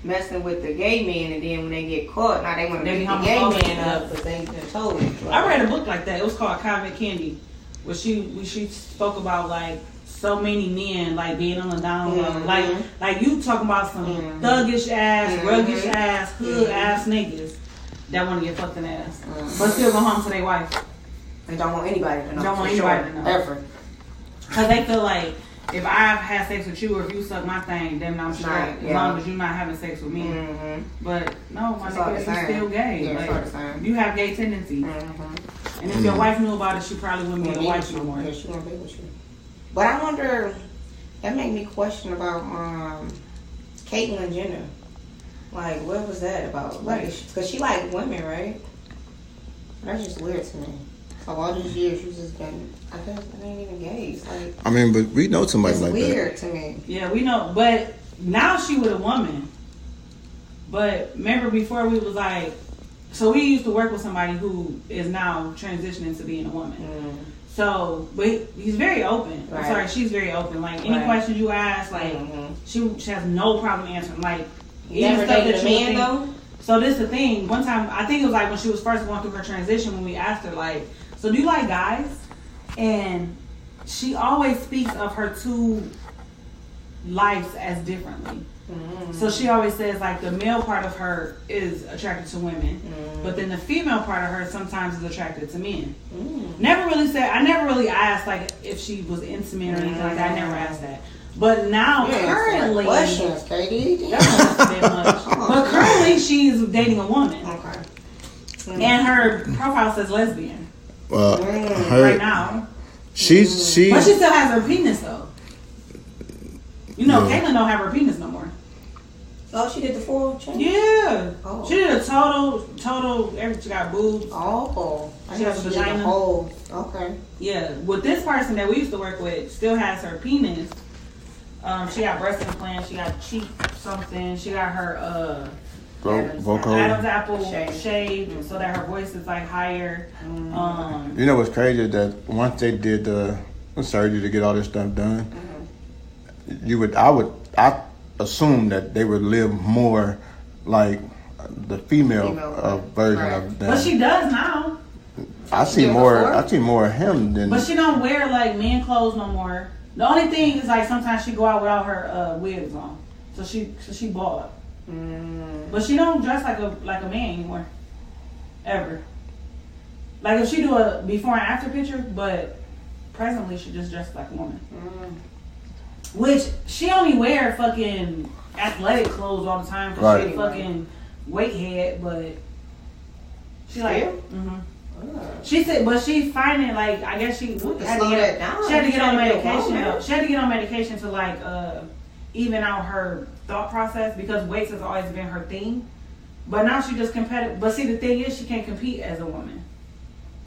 messing with the gay men, and then when they get caught, now they want to beat the gay man up because they been told it. I read a book like that. It was called Convict Candy, where she spoke about like so many men like being on the down low, like you talking about some thuggish ass, ruggish ass, hood ass niggas that want to get fucked in the ass, but still go home to their wife. They don't want anybody to know. Don't want anybody to know Ever. Because they feel like if I've had sex with you or if you suck my thing, then I'm straight. Right, as long as you're not having sex with me. But no, my nigga, you're still gay. Yeah, like, you have gay tendencies. And if your wife knew about it, she probably wouldn't be the wife no more. Yeah, she wouldn't be with you. But I wonder, that made me question about Caitlyn Jenner. Like, what was that about? Like, because she like women, right? That's just weird to me. So all these years, she's just been, I guess it ain't even gay. It's like, I mean, but we know somebody it's like weird that. to me. Yeah, we know. But now she with a woman. But remember before we was like, so we used to work with somebody who is now transitioning to being a woman. So, but he's very open. Right. I'm sorry, she's very open. Like any questions you ask, like she has no problem answering. Like Never dated a man though. So this is the thing. One time, I think it was like when she was first going through her transition, when we asked her like, so do you like guys? And she always speaks of her two lives as differently. So she always says like the male part of her is attracted to women, but then the female part of her sometimes is attracted to men. Never really said, I never really asked like if she was intimate or anything like that. I never asked that. But now currently, questions, Katie. But currently she's dating a woman. Okay. And her profile says lesbian Her, right now. she. But she still has her penis though. You know, Caitlyn don't have her penis no more. Oh, she did the full change? Yeah. Oh. She did a total, she got boobs. Oh. She has a vagina. Did the whole, okay. Yeah. With this person that we used to work with, still has her penis. She got breast implants, she got cheek something, she got her vocal Adam's apple shaved so that her voice is like higher. You know what's crazy is that once they did the surgery to get all this stuff done, I assume that they would live more like the female version of them. But she does now. I see more of him than. But she don't wear like men clothes no more. The only thing is like sometimes she go out without her wigs on, so she bald. But she don't dress like a man anymore, ever. Like if she do a before and after picture, but presently she just dresses like a woman. Which she only wear fucking athletic clothes all the time because she's a fucking weight head, but she like. She said, but she's finding like I guess she had to get on medication. She had to get on medication to like even out her thought process because weights has always been her thing. But now she just competitive. But see, the thing is, she can't compete as a woman.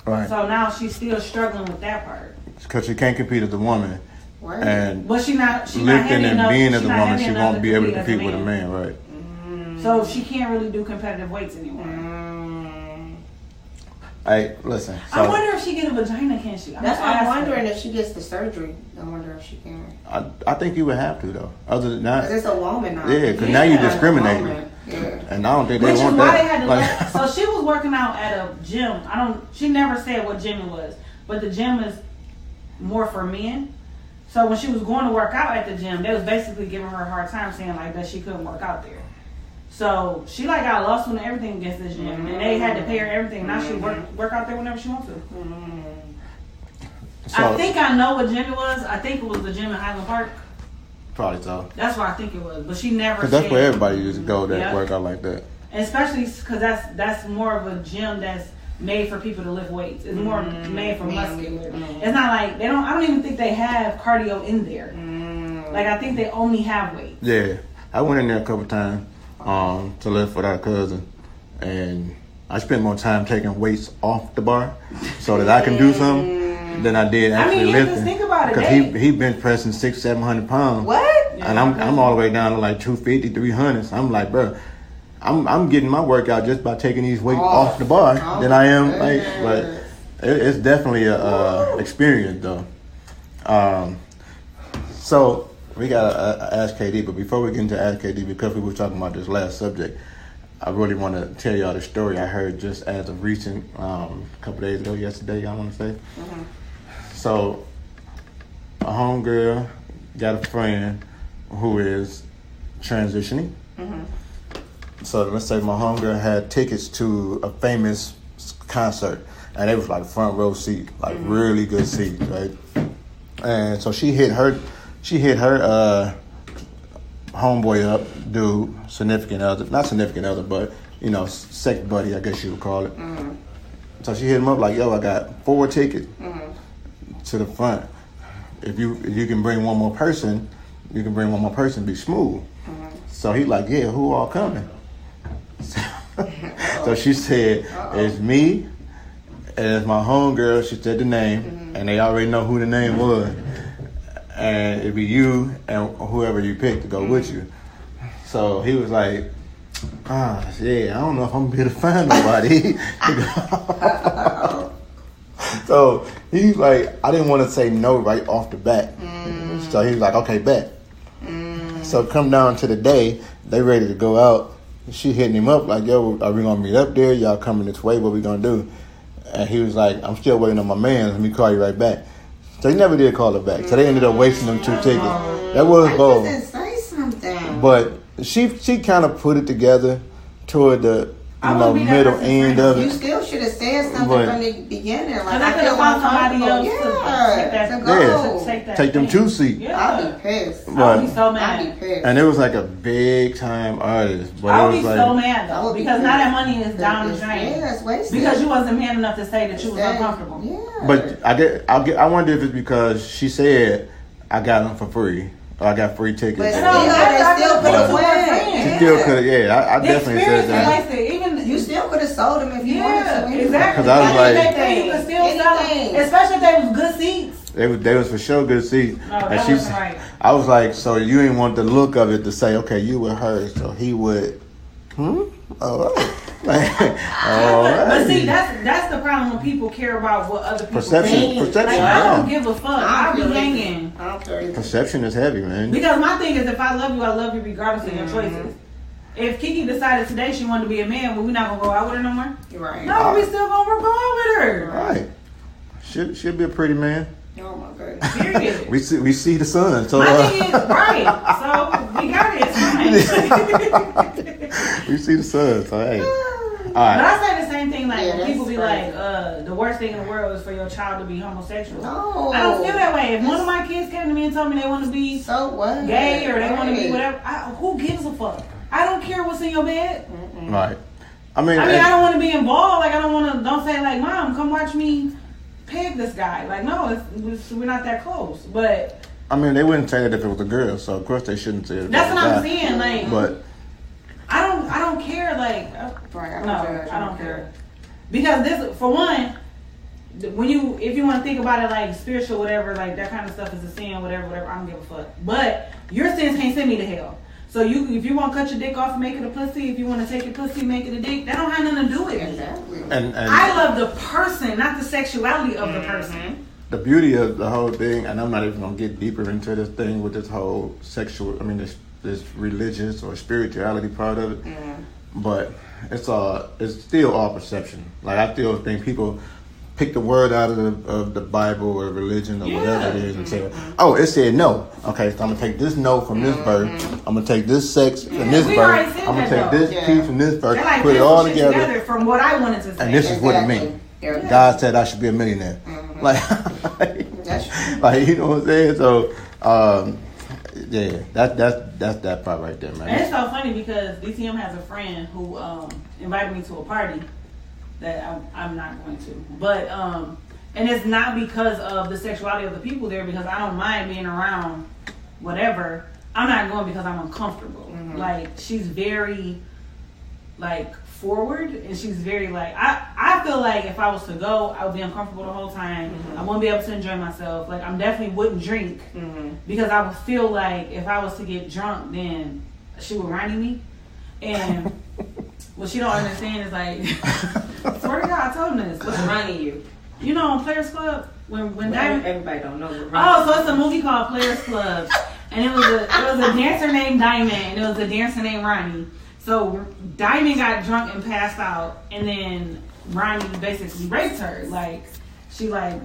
Right. So now she's still struggling with that part. Because she can't compete as a woman. Right. And But she's not lifting heavy and enough, being as a not woman, heavy she enough won't be able to as compete with a man, right? So she can't really do competitive weights anymore. Hey, listen. I wonder if she get a vagina, can she? That's why I'm wondering if she gets the surgery. I wonder if she can. I think you would have to, though. Other than that. Because it's a woman now. Yeah, because now you're Yeah. discriminating. Yeah. And I don't think they Which is want why that. they had to Like- let, so she was working out at a gym. She never said what gym it was, but the gym is more for men. So when she was going to work out at the gym, they was basically giving her a hard time saying like that she couldn't work out there. So she like got a lawsuit and everything against this gym, and they had to pay her everything. Now she work out there whenever she wants to. So, I think I know what gym it was. I think it was the gym in Highland Park. probably so. That's what I think it was, but she never. Because that's said- where everybody used to go that Yeah. work out like that. Especially because that's more of a gym that's made for people to lift weights. It's more made for muscular. It's not like I don't even think they have cardio in there. Like I think they only have weights. Yeah. I went in there a couple times to lift with our cousin. And I spent more time taking weights off the bar so that I can do something than I did actually I mean, lifting. just think about it. Because he bench pressing 600-700 pounds. What? And I'm all the way down to like 250, 300. So I'm like, bro, I'm getting my workout just by taking these weights off the bar than I am. Like, but it's definitely a experience though. So we gotta ask KD, but before we get into ask KD, because we were talking about this last subject, I really want to tell y'all the story I heard just as of recent, a couple days ago, yesterday, I want to say. So a homegirl got a friend who is transitioning. So let's say my homegirl had tickets to a famous concert, and it was like front row seat, like really good seat, right? And so she hit her homeboy up, dude, significant other, not significant other, but you know, sex buddy, I guess you would call it. So she hit him up like, yo, I got 4 tickets to the front. If you can bring one more person, you can bring one more person, be smooth. So he like, yeah, who all coming? So she said, it's me, and it's my homegirl. She said the name, and they already know who the name was. And it'd be you and whoever you pick to go with you. So he was like, yeah, I don't know if I'm gonna be able to find nobody. So he's like, I didn't want to say no right off the bat. So he was like, okay, bet. So come down to the day, they ready to go out. She hitting him up like, yo, are we gonna meet up there? Y'all coming this way? What we gonna do? And he was like, I'm still waiting on my man. Let me call you right back. So he never did call her back. So they ended up wasting them 2 tickets. That was bold. Just say something. But she kind of put it together toward the middle end of You it. still should have said something But- from the beginning. Like, Because I they could feel have found somebody else uncomfortable. to go. take that Take them thing. 2 seats. Yeah. I'll be pissed. I would be so I'll mad. be pissed. And it was like a big time artist. But I it would be was like, so mad I though, would be because now pissed. that money is down the Yeah, drain. it's wasted. Because you wasn't man enough to say that you was That- uncomfortable. Yeah. But I wonder if it's because she said I got them for free. Or I got free tickets. But And still, I they still feel could have for went. friends. she still could have, I The definitely experience said that. is wasted. Even You still could have sold them if you wanted yeah, to. anyway. exactly. 'Cause I was like- Anything, you could still sell them, Anything. especially if they was good seats. They was for sure good seats. No, And that she wasn't right. I was like, so you didn't want the look of it to say, okay, you with her, so he would, all right. All But right. see, that's the problem when people care about what other people Perception, think. perception, Like, I don't yeah. give a fuck. I I'll don't be care either. hanging. I don't care either. Perception is heavy, man. Because my thing is, if I love you regardless of your choices. If Kiki decided today she wanted to be a man, well, we're not gonna go out with her no more. You're right. No, we still gonna go out with her. Right. Should be a pretty man. Oh my goodness. Period. We see the sun. So My thing is right. So we got it. It's fine. we see the sun. So hey. All But right. I say the same thing. Like Yeah, when people that's be right. like, the worst thing in the world is for your child to be homosexual. No. I don't feel that way. If one of my kids came to me and told me they want to be So what? gay or they want to be Right. whatever, who gives a fuck? I don't care what's in your bed. Right. I mean, I don't want to be involved. Like, I don't say, like, Mom, come watch me peg this guy. Like, no, we're not that close. But I mean, they wouldn't say that if it was a girl, so of course they shouldn't say it. That's what I'm saying. Like, but I don't care. Like, Right, I don't care. Because this, for one, if you want to think about it like spiritual, whatever, like that kind of stuff is a sin, whatever, I don't give a fuck. But your sins can't send me to hell. So if you want to cut your dick off and make it a pussy, if you want to take your pussy, make it a dick, that don't have nothing to do with it. Exactly. And I love the person, not the sexuality of the person. the beauty of the whole thing, and I'm not even gonna get deeper into this thing with this whole sexual. I mean, this religious or spirituality part of it, but it's still all perception. Like I still think people pick the word out of the Bible or religion or whatever it is and say, oh, it said no. Okay, so I'm going to take this no from this verse. I'm going to take this sex from this verse. I'm going to take this piece from this verse, like put it all together. From what I wanted to say. And this is what it means. Yeah. God said I should be a millionaire. Like, you know what I'm saying? So, yeah, that's that part right there, man. And it's so funny because DTM has a friend who invited me to a party that I'm not going to. But, and it's not because of the sexuality of the people there, because I don't mind being around whatever. I'm not going because I'm uncomfortable. Like, she's very, like, forward, and she's very, like, I feel like if I was to go, I would be uncomfortable the whole time. I wouldn't be able to enjoy myself. Like, I definitely wouldn't drink because I would feel like if I was to get drunk, then she would run me. And what she don't understand is, like, swear to God, I told him this. What's running you? You know, on Players Club, when Diamond... Everybody don't know. Oh, so it's a movie called Players Club. And it was a dancer named Diamond, and it was a dancer named Ronnie. So Diamond got drunk and passed out, and then Ronnie basically raped her. Like, she, like,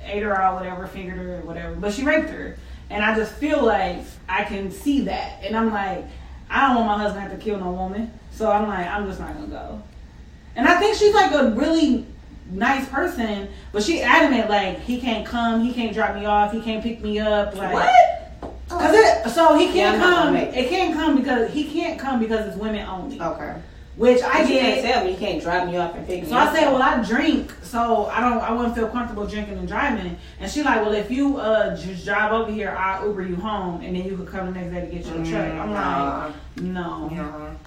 ate her out, whatever, fingered her, or whatever. But she raped her. And I just feel like I can see that. And I'm like, I don't want my husband to have to kill no woman. So I'm like, I'm just not going to go. And I think she's, like, a really nice person, but she adamant, like, he can't come, he can't drop me off, he can't pick me up. Like, what? So he can't come. It can't come because he can't come because it's women only. Okay. Which I You get. can't tell me you can't drive me off and pick me up. So I said, well, I drink, so I wouldn't feel comfortable drinking and driving. And she like, well, if you just drive over here, I'll Uber you home, and then you could come the next day to get your truck. I'm like, no,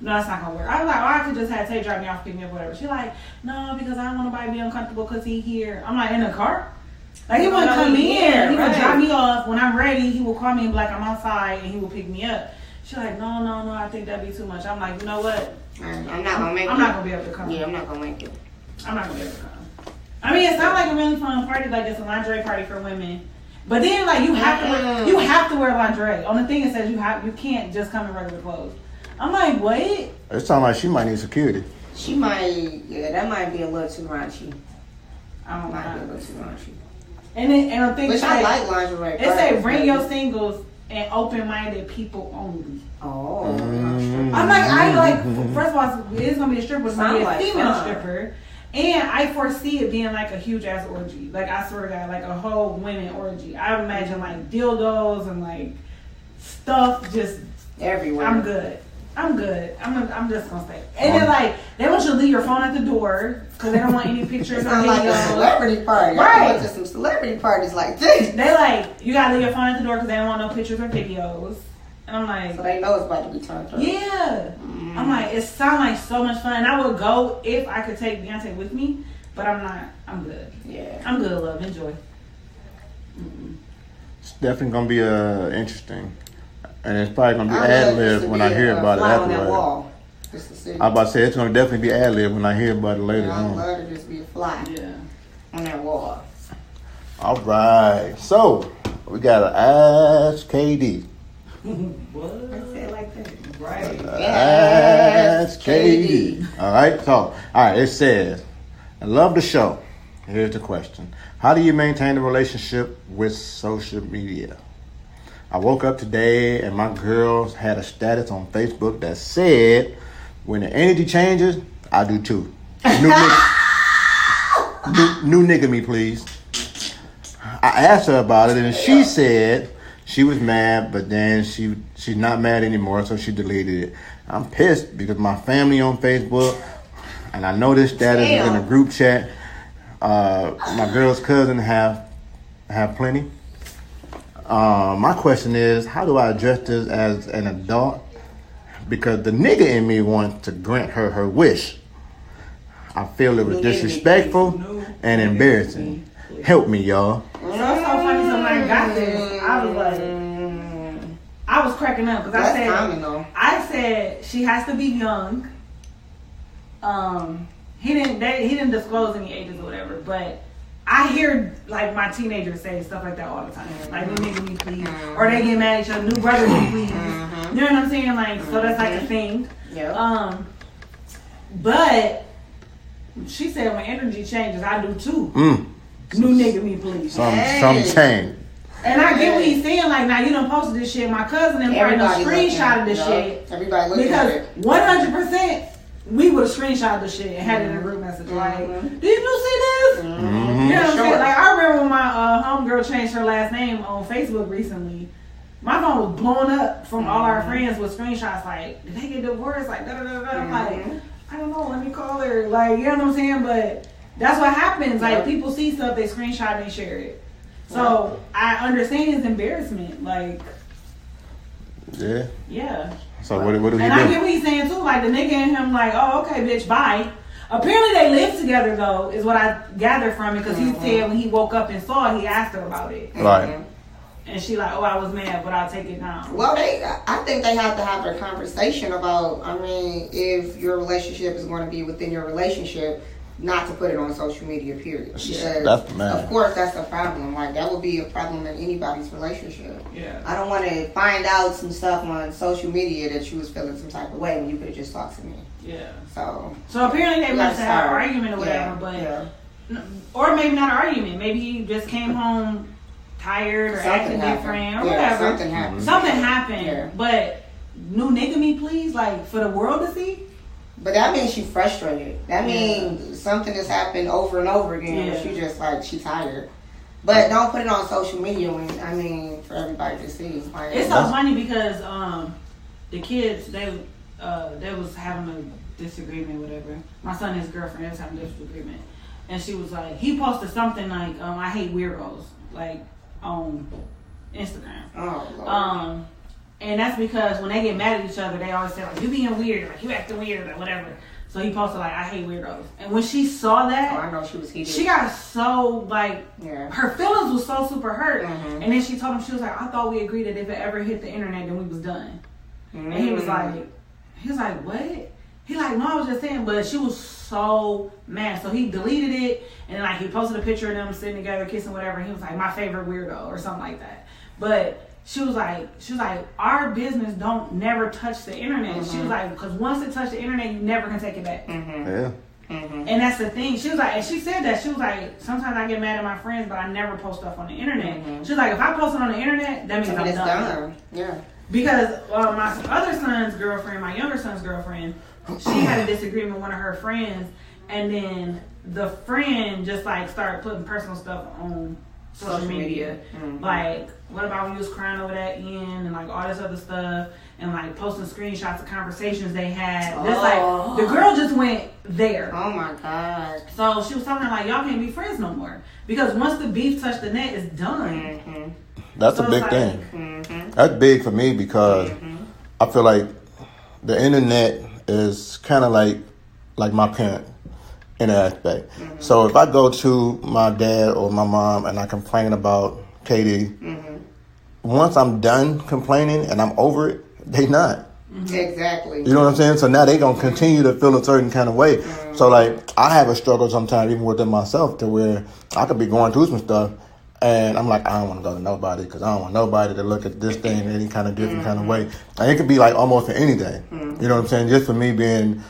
that's not gonna work. I was like, oh, I could just have Tay drive me off, pick me up, whatever. She like, no, because I don't want nobody to be uncomfortable because he here. I'm like, in the car. Like, he wouldn't come in. He would drop me off. When I'm ready, he will call me and be like, I'm outside, and he will pick me up. She's like, no, I think that'd be too much. I'm like, you know what? I'm not gonna make it. I'm not gonna be able to come. Yeah, I'm not gonna make it. I'm not gonna be able to come. I mean, it sounds like a really fun party, like it's a lingerie party for women. But then, like, you have to wear lingerie. On the thing it says you can't just come in regular clothes. I'm like, what? It sounds like she might need security. She might, that might be a little too raunchy. I don't Might be a know. little too raunchy. And the thing Which I like lingerie. It say bring your singles and open-minded people only. Oh. I'm like, first of all, it's gonna be a stripper, it's gonna be a female stripper, and I foresee it being like a huge ass orgy. Like, I swear to God, like a whole women orgy. I imagine like dildos and like stuff just everywhere. I'm good. I'm just gonna stay. And then like they want you to leave your phone at the door because they don't want any pictures. It's not like a celebrity party. Right. I went to some celebrity parties like this. They like, you gotta leave your phone at the door because they don't want no pictures or videos. And I'm like, so they know it's about to be turned up. Yeah. I'm like, it sounds like so much fun. And I would go if I could take Beyonce with me, but I'm not. I'm good. Yeah. I'm good, love. Enjoy. It's definitely gonna be interesting, and it's probably gonna be ad-lib when I hear about it afterwards. I'm about to say it's gonna definitely be ad-lib when I hear about it later on. I'd love to just be a fly. Yeah. On that wall. All right, so we gotta ask KD. What? I say it like that. Right. Ask KD. All right, so all right, it says, I love the show. Here's the question: how do you maintain a relationship with social media? I woke up today and my girls had a status on Facebook that said, when the energy changes, I do too. New nigga me, please. I asked her about it and she said she was mad, but then she's not mad anymore, so she deleted it. I'm pissed because my family on Facebook, and I know this status is in a group chat. My girl's cousin have plenty. My question is, how do I address this as an adult? Because the nigga in me wants to grant her wish. I feel it was disrespectful and embarrassing. Help me, y'all. So it's so funny. So when I got this, I was like, I was cracking up because I said she has to be young. He didn't disclose any ages or whatever, but I hear like my teenagers say stuff like that all the time. Like, new nigga me please, or they get mad at each other. New brother me please. You know what I'm saying? Like, so that's like a thing. Yeah. But she said when energy changes, I do too. New nigga me please. Some change. And I get what he's saying. Like, now you done posted this shit. My cousin and probably done screenshotted this shit. Everybody looking at it. Because 100%, we would have screenshotted the shit and had it in a group message. Like, did you see this? You know what I'm saying? Like, I remember when my homegirl changed her last name on Facebook recently. My phone was blowing up from all our friends with screenshots. Like, did they get divorced? Like, da da da da. I'm like, I don't know. Let me call her. Like, you know what I'm saying? But that's what happens. Like, people see stuff, they screenshot and they share it. So I understand his embarrassment. Like, yeah. So what do we do? And I get what he's saying too. Like, the nigga and him, like, oh, okay, bitch, bye. Apparently they live together though, is what I gathered from it, because he said when he woke up and saw it, he asked her about it. Right. And she like, oh, I was mad, but I'll take it now. Well, I think they have to have a conversation about, I mean, if your relationship is going to be within your relationship, not to put it on social media, period. Because, that's the man. of course, that's a problem. Like, that would be a problem in anybody's relationship. Yeah. I don't want to find out some stuff on social media that you was feeling some type of way when you could have just talked to me. Yeah. So apparently they must have had an argument or whatever, but or maybe not an argument. Maybe he just came home tired or acting different or whatever. Something happened. Yeah. But new nigga me please, like, for the world to see. But that means she's frustrated. That means something has happened over and over again. Yeah. She just like, she's tired. But don't put it on social media when, I mean, for everybody to see. Like, it's so funny because the kids, they was having a disagreement, whatever. My son and his girlfriend, they was having a disagreement. And she was like, he posted something like, I hate weirdos, like, on Instagram. Oh, Lord. And that's because when they get mad at each other, they always say, like, you being weird, like, you acting weird, or whatever. So he posted, like, I hate weirdos. And when she saw that, I know she was heated. She got so, like, her feelings was so super hurt. And then she told him, she was like, I thought we agreed that if it ever hit the internet, then we was done. And he was like, what? He like, no, I was just saying. But she was so mad. So he deleted it. And then, like, he posted a picture of them sitting together, kissing, whatever. And he was like, my favorite weirdo, or something like that. But she was like, our business don't never touch the internet. She was like, because once it touched the internet, you never can take it back. Yeah. And that's the thing. She was like, and she said that, she was like, sometimes I get mad at my friends, but I never post stuff on the internet. She was like, if I post it on the internet, that means I'm done. Yeah. Because my other son's girlfriend, my younger son's girlfriend, she had a disagreement with one of her friends, and then the friend just like started putting personal stuff on social media. Like, what about when you was crying over that end, and like all this other stuff, and like posting screenshots of conversations they had. Just like, the girl just went there. Oh my God. So she was telling her, like, y'all can't be friends no more, because once the beef touched the net, it's done. That's a big thing. That's big for me because I feel like the internet is kind of like my parent in that aspect. So if I go to my dad or my mom and I complain about Katie, once I'm done complaining and I'm over it, they not. Exactly. You know what I'm saying? So now they gonna continue to feel a certain kind of way. So like, I have a struggle sometimes even within myself to where I could be going through some stuff and I'm like, I don't want to go to nobody because I don't want nobody to look at this thing in any kind of different kind of way. And it could be like almost for any day. You know what I'm saying? Just for me being,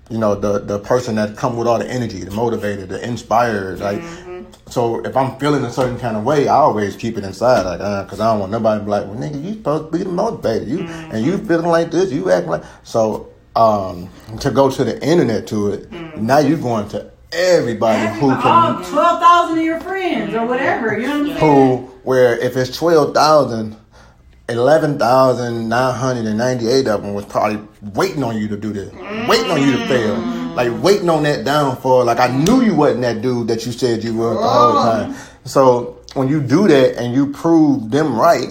you know, the person that come with all the energy, the motivated, the inspired, like. So if I'm feeling a certain kind of way, I always keep it inside, like, because I don't want nobody to be like, well, nigga, you supposed to be the motivated, and you feeling like this, you acting like. So to go to the internet to it, now you're going to everybody who can. All 12,000 of your friends or whatever, you know what I'm saying? Where if it's 12,000, 11,998 of them was probably waiting on you to do this, waiting on you to fail, like waiting on that downfall. Like, I knew you wasn't that dude that you said you were the whole time. So when you do that and you prove them right,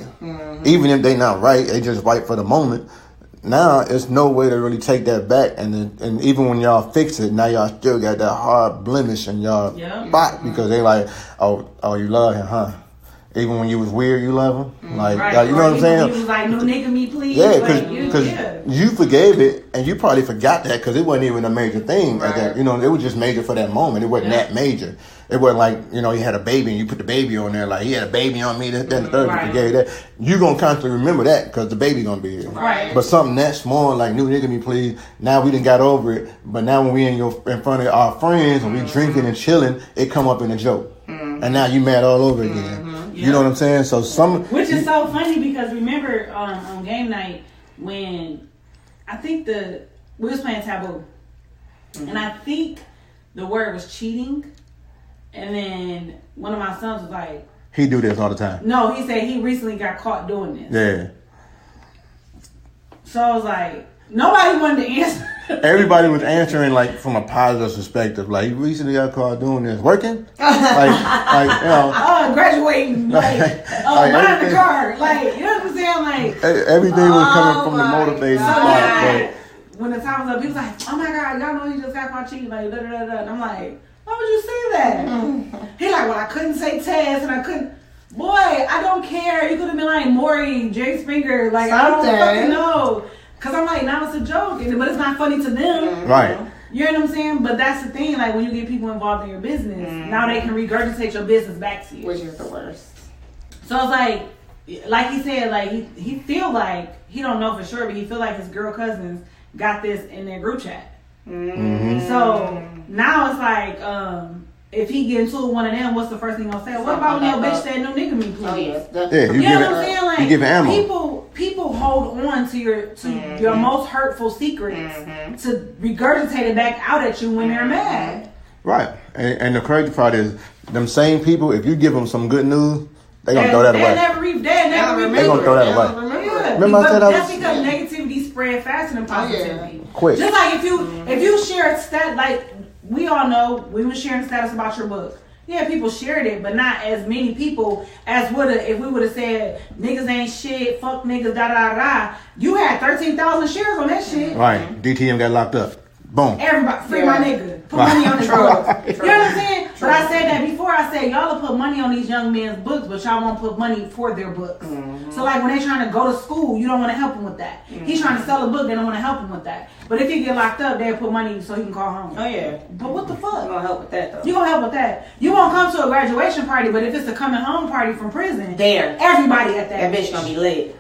even if they not right, they just right for the moment. Now it's no way to really take that back, and even when y'all fix it, now y'all still got that hard blemish in y'all spot because they like, oh, you love him, huh? Even when you was weird, you love him, like you know what I'm saying? He was like, "No nigga, me please." Yeah, because you forgave it, and you probably forgot that because it wasn't even a major thing. At that, you know, it was just major for that moment. It wasn't that major. It wasn't like, you know, he had a baby and you put the baby on there, like he had a baby on me, then the third, you forgave that. You gonna constantly remember that because the baby gonna be here. Right. But something that small, like new nigga me please, now we done got over it. But now when we in front of our friends and we drinking and chilling, it come up in a joke, and now you mad all over again. You know what I'm saying? So which is so funny because remember on game night when I think we was playing Taboo, and I think the word was cheating. And then one of my sons was like... He do this all the time. No, he said he recently got caught doing this. Yeah. So I was like, nobody wanted to answer. Everybody was answering like from a positive perspective. Like, you recently got caught doing this. Working? like you know. Graduating. Like buying the car. Like, you know what I'm saying? Like... Everything was coming from the motivating spot. But when the time was up, he was like, oh my God, y'all know he just got caught cheating. Like, da da da da. And I'm like... Why would you say that? He like, well, I couldn't say Taz and I couldn't. Boy, I don't care. You could have been like Maury, Jay Springer. Like, I don't fucking know. Because I'm like, now it's a joke. But it's not funny to them. Right. You know what I'm saying? But that's the thing. Like, when you get people involved in your business, now they can regurgitate your business back to you. Which is the worst. So it's like he said, like, he feel like, he don't know for sure, but he feel like his girl cousins got this in their group chat. So now it's like, if he get into one of them, what's the first thing he'll say? What about when your bitch said no nigga me, please? Oh, yes, you know what I'm saying? Like, you giving ammo. People hold on to your most hurtful secrets to regurgitate it back out at you when they're mad. Right, and the crazy part is, them same people, if you give them some good news, they gonna throw that away. They gonna throw that away. Remember I said that's because negativity spread faster than positivity. Quick. Just like if you share a stat, like we all know, we were sharing status about your book. Yeah, people shared it, but not as many people as if we would have said niggas ain't shit, fuck niggas, da da da. You had 13,000 shares on that shit. Right. DTM got locked up. Boom. Everybody, free my nigga. Put money on his books. You know what I'm saying? But I said that before. I said y'all will put money on these young men's books, but y'all won't put money for their books. So like when they trying to go to school, you don't want to help him with that. He's trying to sell a book, they don't want to help him with that. But if he get locked up, they'll put money so he can call home. Oh yeah. But what the fuck? You gonna help with that though? You gonna help with that? You won't come to a graduation party, but if it's a coming home party from prison, everybody at that bitch gonna be lit.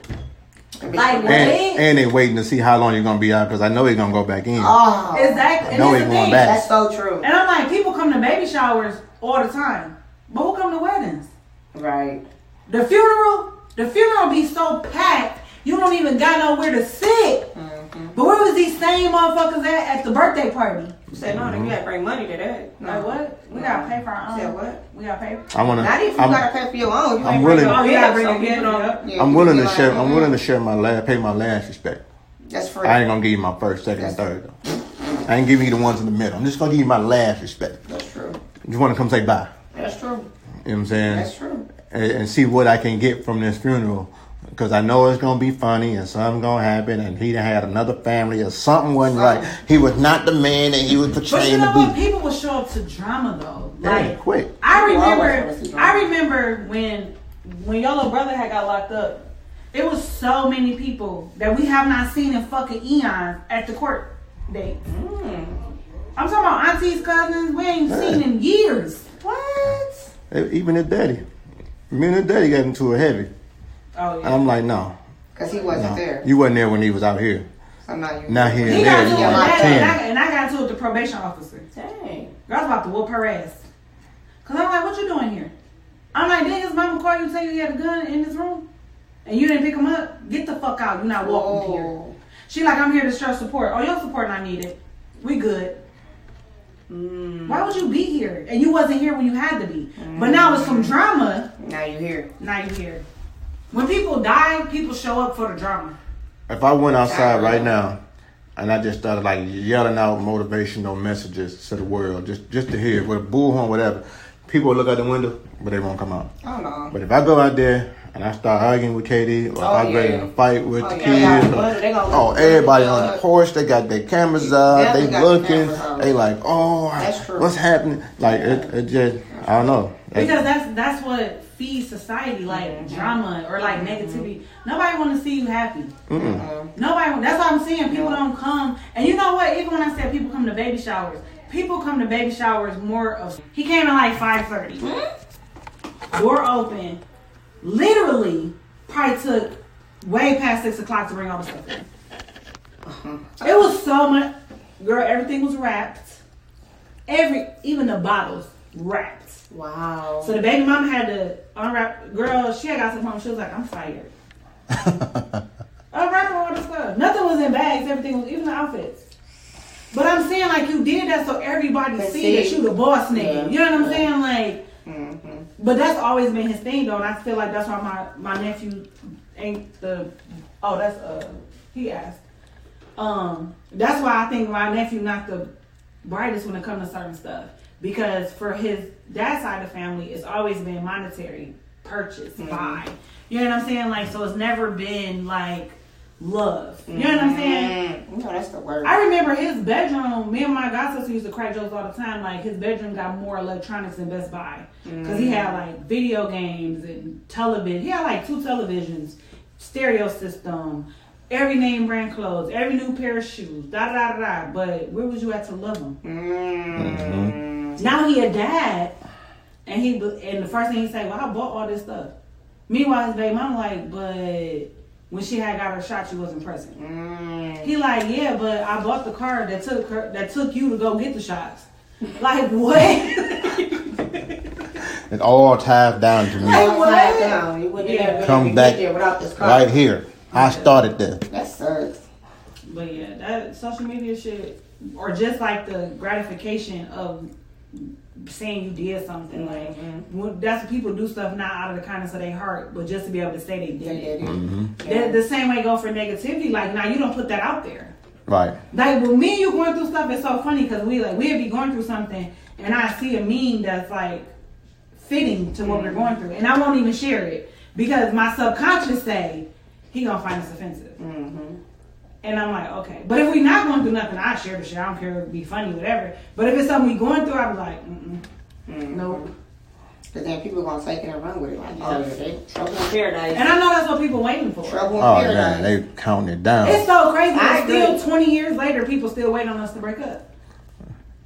Like and they waiting to see how long you're gonna be out because I know he's gonna go back in. Oh, exactly. I know he's going back. That's so true. And I'm like, people come to baby showers all the time, but who come to weddings? Right. The funeral be so packed, you don't even got nowhere to sit. But where was these same motherfuckers at the birthday party? You said no, nigga, you gotta bring money to that. Like what? We gotta pay for our own. Said what? We gotta pay. Not if you gotta pay for your own. I'm willing. I'm willing to share. I'm willing to share pay my last respect. That's free. I ain't gonna give you my first, second, and third though. I ain't giving you the ones in the middle. I'm just gonna give you my last respect. That's true. You want to come say bye? That's true. You know what I'm saying? That's true. And see what I can get from this funeral. Because I know it's going to be funny and something's going to happen and he had another family or something wasn't right. He was not the man that he was portraying to be. But you know what? People will show up to drama though. Like, quick. I remember when your little brother had got locked up, it was so many people that we have not seen in fucking eons at the court date. I'm talking about aunties, cousins, we ain't seen in years. What? Even his daddy. Me and his daddy got into it heavy. Oh, yeah. I'm like, no. Because he wasn't there. You wasn't there when he was out here. So now you. Now here he and got there. to and I got into it with the probation officer. Dang. I was about to whoop her ass. Because I'm like, what you doing here? I'm like, didn't his mama call you and tell you he had a gun in this room? And you didn't pick him up? Get the fuck out. You're not welcome here. She like, I'm here to show support. Oh, your support not needed. We good. Why would you be here? And you wasn't here when you had to be. But now it's some drama. Now you here. When people die, people show up for the drama. If I went outside right now and I just started like yelling out motivational messages to the world, just to hear with a bullhorn, whatever, people will look out the window, but they won't come out. Oh no. But if I go out there and I start arguing with Katie, or if I'm ready to fight with the kids, everybody on the porch, they got their cameras out, they looking, they like, oh, what's happening? Like it just, I don't know. Because that's what feeds society, like drama or like negativity. Nobody want to see you happy. Nobody. That's what I'm saying. People don't come. And you know what? Even when I said people come to baby showers, people come to baby showers more of. He came at like 5:30. Door open. Literally, probably took way past 6 o'clock to bring all the stuff in. It was so much. Girl, everything was wrapped. Even the bottles wrapped. Wow. So the baby mama had to unwrap. Girl, she had got to the point. She was like, I'm fired. Unwrapping all the stuff. Nothing was in bags. Everything was, even the outfits. But I'm saying, like, you did that so everybody see that you the boss nigga. You know what I'm saying? Like, but that's always been his thing, though. And I feel like that's why my nephew ain't the. Oh, that's he asked. That's why I think my nephew not the brightest when it comes to certain stuff. Because for his dad's side of the family, it's always been monetary purchase, buy. You know what I'm saying? Like, so it's never been like love. You know what I'm saying? No, that's the word. I remember his bedroom. Me and my god sister used to crack jokes all the time. Like, his bedroom got more electronics than Best Buy because he had like video games and television. He had like 2 televisions, stereo system, every name brand clothes, every new pair of shoes, da da da da. But where was you at to love him? Now he a dad, and the first thing he say, well, I bought all this stuff. Meanwhile, his baby mama like, but when she had got her shot, she wasn't present. He like, yeah, but I bought the car that took you to go get the shots. Like, what? It all ties down to me. Like, what? You wouldn't Come back without this car. right here. I started there. That sucks. But yeah, that social media shit, or just like the gratification of saying you did something, like that's what people do stuff not out of the kindness of their heart, but just to be able to say they did it. The same way go for negativity. Like, now you don't put that out there. Right. Like, when me and you going through stuff, it's so funny because we'll be going through something, and I see a meme that's like fitting to what we're going through, and I won't even share it because my subconscious say he gonna find this offensive. And I'm like, okay. But if we not going through nothing, I share the shit. I don't care if it be funny, whatever. But if it's something we going through, I be like, nope. Because then people are going to take it and run with it. Like, oh, yeah, they trouble in paradise. And I know that's what people waiting for. Trouble in paradise. Man, they counting it down. It's so crazy. Still 20 years later, people still waiting on us to break up.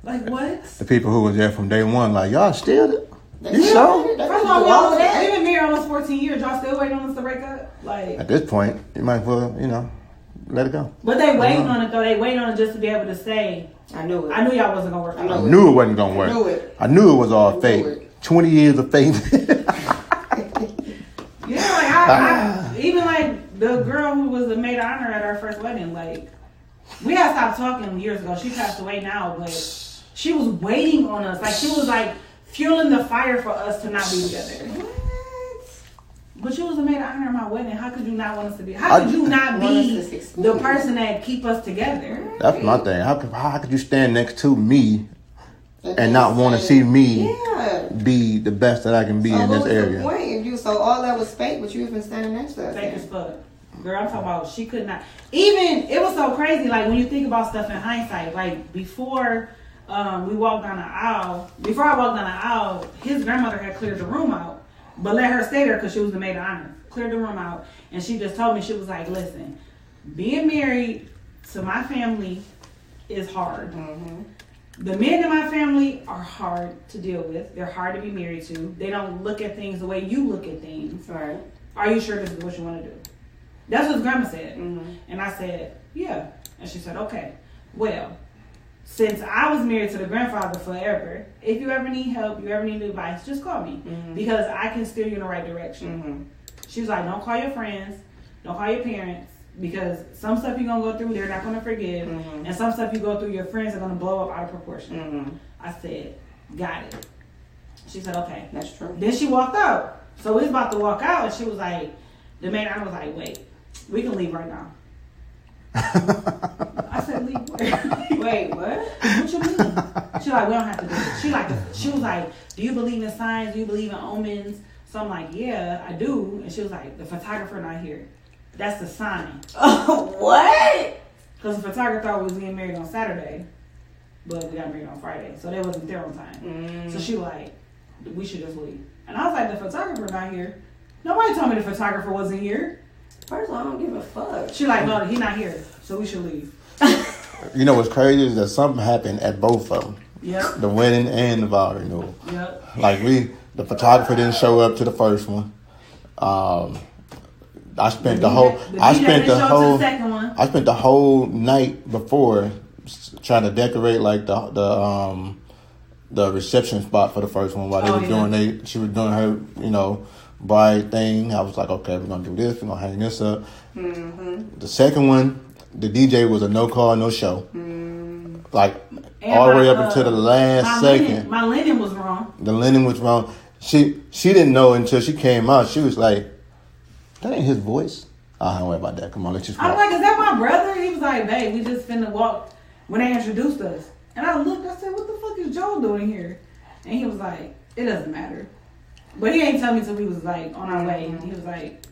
Like, what? The people who was there from day one, like, y'all still you sure? First of all, we've been married almost 14 years. Y'all still waiting on us to break up? Like, at this point, you might as well, let it go. But they waiting on it, though. They waiting on it just to be able to say, I knew it. I knew y'all wasn't going to work out. I knew it wasn't going to work. I knew it. I knew it was all fake. 20 years of fake. I even like the girl who was the maid of honor at our first wedding, like, we had stopped talking years ago. She passed away now, but she was waiting on us. Like, she was like fueling the fire for us to not be together. What? But you was a maid of honor at my wedding. How could you not want us to be? How could you not be the person that keep us together? That's my thing. How could you stand next to me and not want to see me be the best that I can be in this area? What was the point? So all that was fake, but you was been standing next to us. Fake as fuck. Girl, I'm talking about she could not. Even, it was so crazy, like, when you think about stuff in hindsight, like, before we walked down the aisle, before I walked down the aisle, his grandmother had cleared the room out. But let her stay there because she was the maid of honor. Cleared the room out. And she just told me, she was like, listen, being married to my family is hard. The men in my family are hard to deal with. They're hard to be married to. They don't look at things the way you look at things. Right. Are you sure this is what you want to do? That's what his grandma said. And I said, yeah. And she said, okay. Well, since I was married to the grandfather forever, if you ever need help, you ever need advice, just call me. Because I can steer you in the right direction. She was like, don't call your friends. Don't call your parents. Because some stuff you're going to go through, they're not going to forgive. And some stuff you go through, your friends are going to blow up out of proportion. I said, got it. She said, okay. That's true. Then she walked out. So we was about to walk out, and she was like, the maid, I was like, wait, we can leave right now. I said, leave where? Wait, what? What you mean? She like, we don't have to do it. She was like, do you believe in signs? Do you believe in omens? So I'm like, yeah, I do. And she was like, the photographer not here. That's the sign. Oh, what? Because the photographer thought we was getting married on Saturday, but we got married on Friday, so they wasn't there on time. So she like, we should just leave. And I was like, the photographer not here. Nobody told me the photographer wasn't here. First of all, I don't give a fuck. She like, no, he not here, so we should leave. You know what's crazy is that something happened at both of them. Yep. The wedding and the vow renewal. Yep. Like the photographer didn't show up to the first one. I spent the whole night before trying to decorate like the reception spot for the first one while she was doing her, bride thing. I was like, okay, we're gonna do this, we're gonna hang this up. The second one, the DJ was a no call, no show. Like And all the way up until the last second. My linen was wrong. The linen was wrong. She didn't know until she came out. She was like, that ain't his voice. Oh, don't worry about that. Come on, let's just walk. I'm like, is that my brother? He was like, babe, we just finna walk when they introduced us. And I looked, I said, what the fuck is Joel doing here? And he was like, it doesn't matter. But he ain't tell me till we was like on our way. He was like,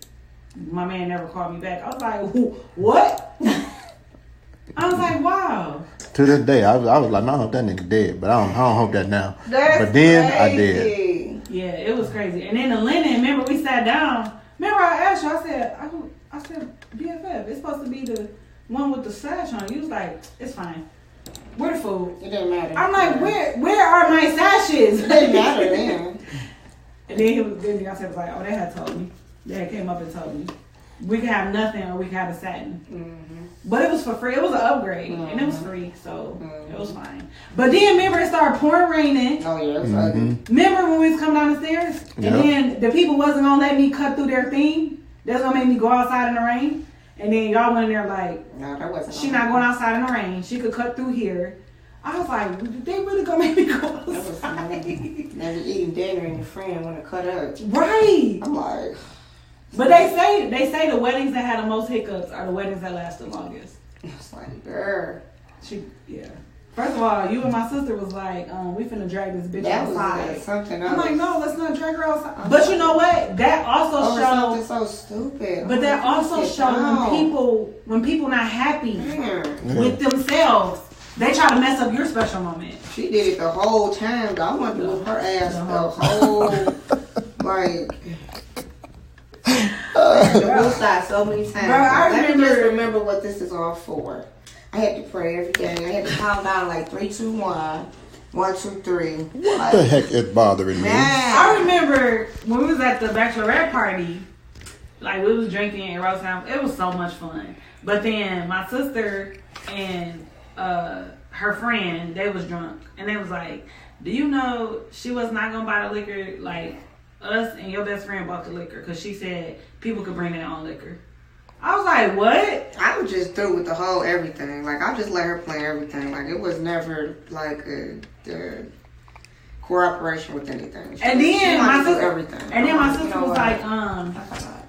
my man never called me back. I was like, what? I was like, wow. To this day, I was like, man, I hope that nigga dead, but I don't hope that now. That's but then crazy. I did. Yeah, it was crazy. And then the linen, remember we sat down. Remember I asked you, I said, BFF, it's supposed to be the one with the sash on. You was like, it's fine. Where the food? It didn't matter. I'm like, where are my sashes? It didn't matter then. And then I said, like, oh, they had told me. They had came up and told me. We could have nothing or we could have a satin. But it was for free. It was an upgrade. And it was free. So it was fine. But then remember it started pouring raining. Oh, yeah. It was ugly. Remember when we was coming down the stairs? And then the people wasn't going to let me cut through their thing. That's going to make me go outside in the rain. And then y'all went in there like, No, that wasn't. she not going outside in the rain. She could cut through here. I was like, they really going to make me go outside? Now you're eating dinner and your friend want to cut up. Right. I'm like... But they say the weddings that had the most hiccups are the weddings that last the longest. It's like, girl. Yeah. First of all, you and my sister was like, we finna drag this bitch That outside. was something else. I'm like, no, let's not drag her outside. But you know what? That also something shows. so stupid. But that also shows when people not happy with themselves, they try to mess up your special moment. She did it the whole time. Though. I wanted to whip her ass the whole like. The wheel side so many times. Bro, I remember what this is all for. I had to pray every day. I had to count down like 3, 2, 1, 1, 2, 3. What the heck is bothering me? I remember when we was at the bachelorette party, like we was drinking at Rosetown. It was so much fun. But then my sister and her friend, they was drunk, and they was like, "Do you know she was not gonna buy the liquor? Like us and your best friend bought the liquor because she said people could bring their own liquor." I was like, what? I was just through with the whole everything. Like, I just let her plan everything. Like, it was never, like, the cooperation with anything. And then my sister, everything. And then my sister was like, and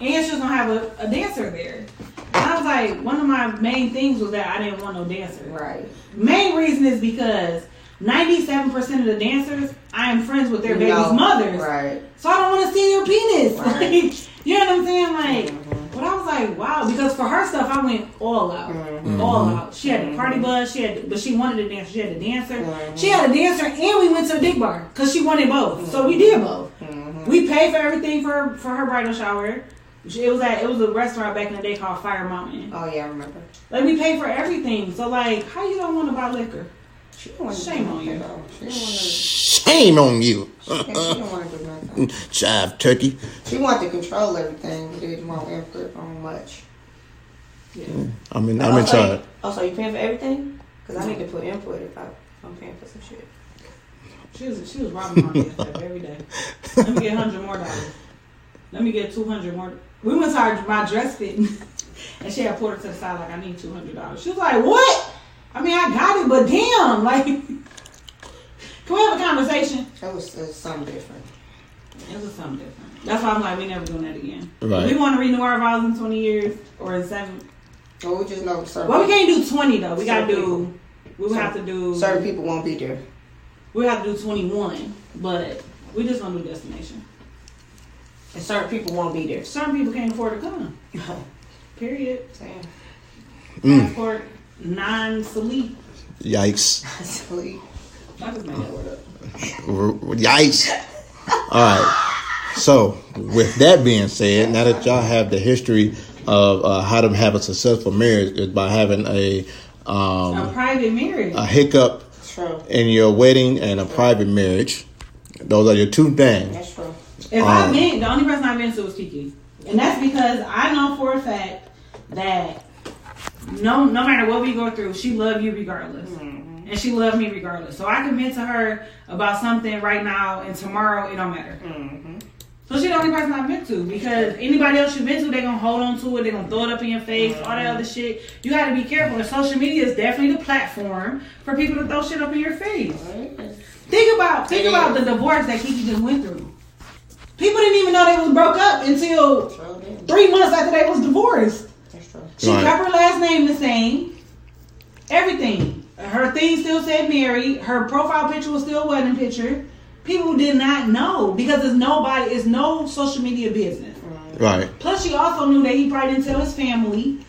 she was going to have a dancer there. And I was like, one of my main things was that I didn't want no dancer. Right. Main reason is because 97% of the dancers, I am friends with their baby's mothers. Right. So I don't want to see their penis. Right. Like, you know what I'm saying? Like, but I was like, wow, because for her stuff, I went all out, all out. She had the party bus, but she wanted a dancer. She had a dancer. She had a dancer, and we went to a dick bar because she wanted both. So we did both. We paid for everything for her bridal shower. It was a restaurant back in the day called Fire Mountain. Oh yeah, I remember. Like we paid for everything. So like, how you don't want to buy liquor? Shame on you. Shame on you. She didn't want to do nothing. Jive turkey. She wanted to control everything, but didn't want input on much. Yeah. I'm in charge. Also, you paying for everything? Because I need to put input if I'm paying for some shit. She was robbing my stuff every day. Let me get $100 more. Let me get $200 more. We went to my dress fitting, and she had pulled her to the side like, I need $200. She was like, what? I mean, I got it, but damn, like, can we have a conversation? It was something different. It was something different. That's why I'm like, we never doing that again. Right. We want to renew our vows in 20 years or in 7. Well, we just know certain. Well, we can't do 20 though. We gotta Certain do. We would have to do. Certain people won't be there. We have to do 21, but We just gonna do destination. And certain people won't be there. Certain people can't afford to come. Period. Damn. Passport non-sleep. Yikes. Sleep. I just made that word up. Yikes. All right. So, with that being said, now that y'all have the history of how to have a successful marriage is by having a private marriage. a hiccup True. in your wedding and a private marriage. Those are your two things. That's true. If I've been, the only person I've been to was Kiki. And that's because I know for a fact that no matter what we go through, she loved you regardless. And she loved me regardless. So I can vent to her about something right now and tomorrow, it don't matter. So she's the only person I've been to. Because anybody else you've been to, they're going to hold on to it. They're going to throw it up in your face, all that other shit. You got to be careful. And social media is definitely the platform for people to throw shit up in your face. Think about the divorce that Kiki just went through. People didn't even know they was broke up until 3 months after they was divorced. That's true. She kept her last name the same. Everything. Her thing still said married. Her profile picture was still a wedding picture. People did not know because it's no social media business. Right. Plus, she also knew that he probably didn't tell his family.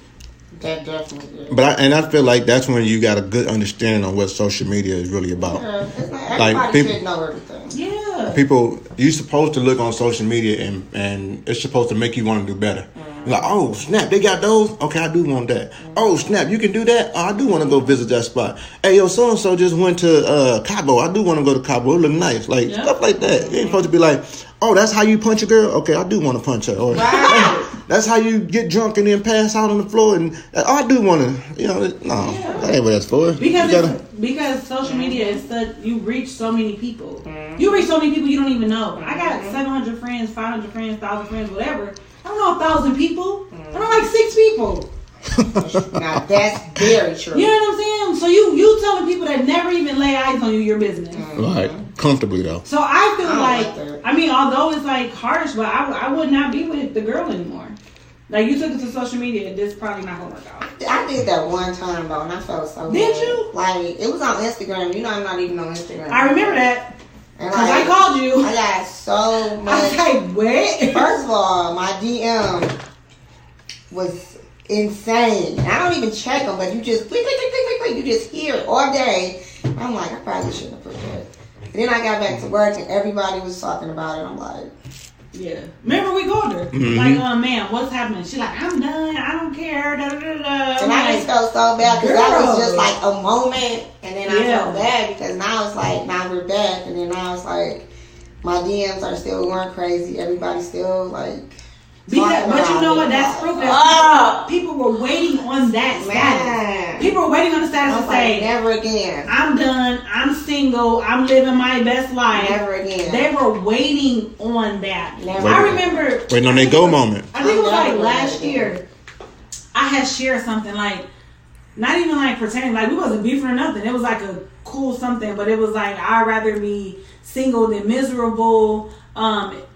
That definitely did. But I feel like that's when you got a good understanding on what social media is really about. Yeah, it's not, Like, everybody people- should know everything. Yeah. People, you're supposed to look on social media and it's supposed to make you want to do better. Like, oh snap, they got those? Okay, I do want that. Oh snap, you can do that? Oh, I do want to go visit that spot. Hey, yo, so and so just went to Cabo. I do want to go to Cabo. It look nice, like stuff like that. You ain't supposed to be like, oh, that's how you punch a girl? Okay, I do want to punch her. Or that's how you get drunk and then pass out on the floor. And I do want to, no, that ain't what that's for. Because social media is such, you reach so many people. You reach so many people you don't even know. I got 700 friends, 500 friends, 1,000 friends, whatever. I don't know 1,000 people. I know like 6 people. Now that's very true. You know what I'm saying? So you telling people that never even lay eyes on you your business. Right, comfortably though. So I feel like like, I mean, although it's like harsh, but I would not be with the girl anymore. Like you took it to social media, this probably not gonna work out. I did that one time though, and I felt so Did bad. you? Like it was on Instagram. You know, I'm not even on Instagram. I remember that And because I called you. I got so I was much. like, what? First of all, my DM was insane. And I don't even check them, but you just click, click, click, click, click, click. You just hear it all day. I'm like, I probably shouldn't have put that. And then I got back to work and everybody was talking about it. I'm like, Yeah. Remember we called her. Like, man, what's happening? She's like, I'm done. I don't care. Da, da, da, da. and I just felt so bad because that was just like a moment. And then I felt bad because now it's like, now we're back. And then now it's like, my DMs are still going crazy. Everybody's still like, but you know what? That's proof that people were waiting on that status. People were waiting on the status to say, never again. I'm done. I'm single. I'm living my best life. Never again. They were waiting on that. Never. I remember. Waiting on their go moment. I think it was like last year. I had shared something like, not even like pretending like we wasn't beefing or nothing. It was like a cool something, but it was like I'd rather be single than miserable.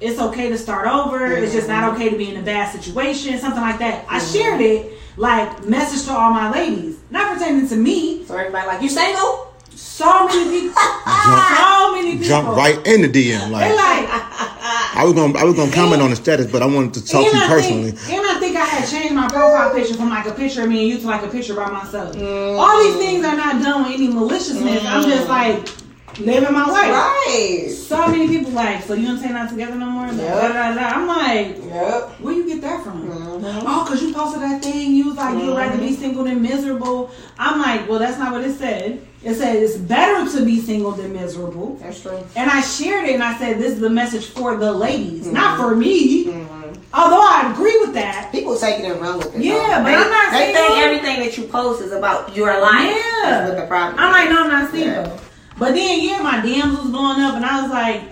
It's okay to start over. It's just not okay to be in a bad situation. Something like that. I shared it like message to all my ladies, not pertaining to me. So everybody like, you single? So many people. So many people. Jump right in the DM. Like, They like. I was gonna comment on the status, but I wanted to talk to you personally. And I think I had changed my profile picture from like a picture of me and you to like a picture by myself. All these things are not done with any maliciousness. I'm just like living my life. Right. So many people like, so you don't say not together no more? Like, da, da, da. I'm like, where you get that from? Oh, because you posted that thing. You was like, you'd rather be single than miserable. I'm like, well, that's not what it said. It said it's better to be single than miserable. That's true. And I shared it and I said, this is the message for the ladies, not for me. Although I agree with that. People taking it wrong with it. Yeah, but I'm not They single. think everything that you post is about your life. Yeah. With the problem. I'm like, no, I'm not single. Yeah. But then, my DMs was blowing up, and I was like,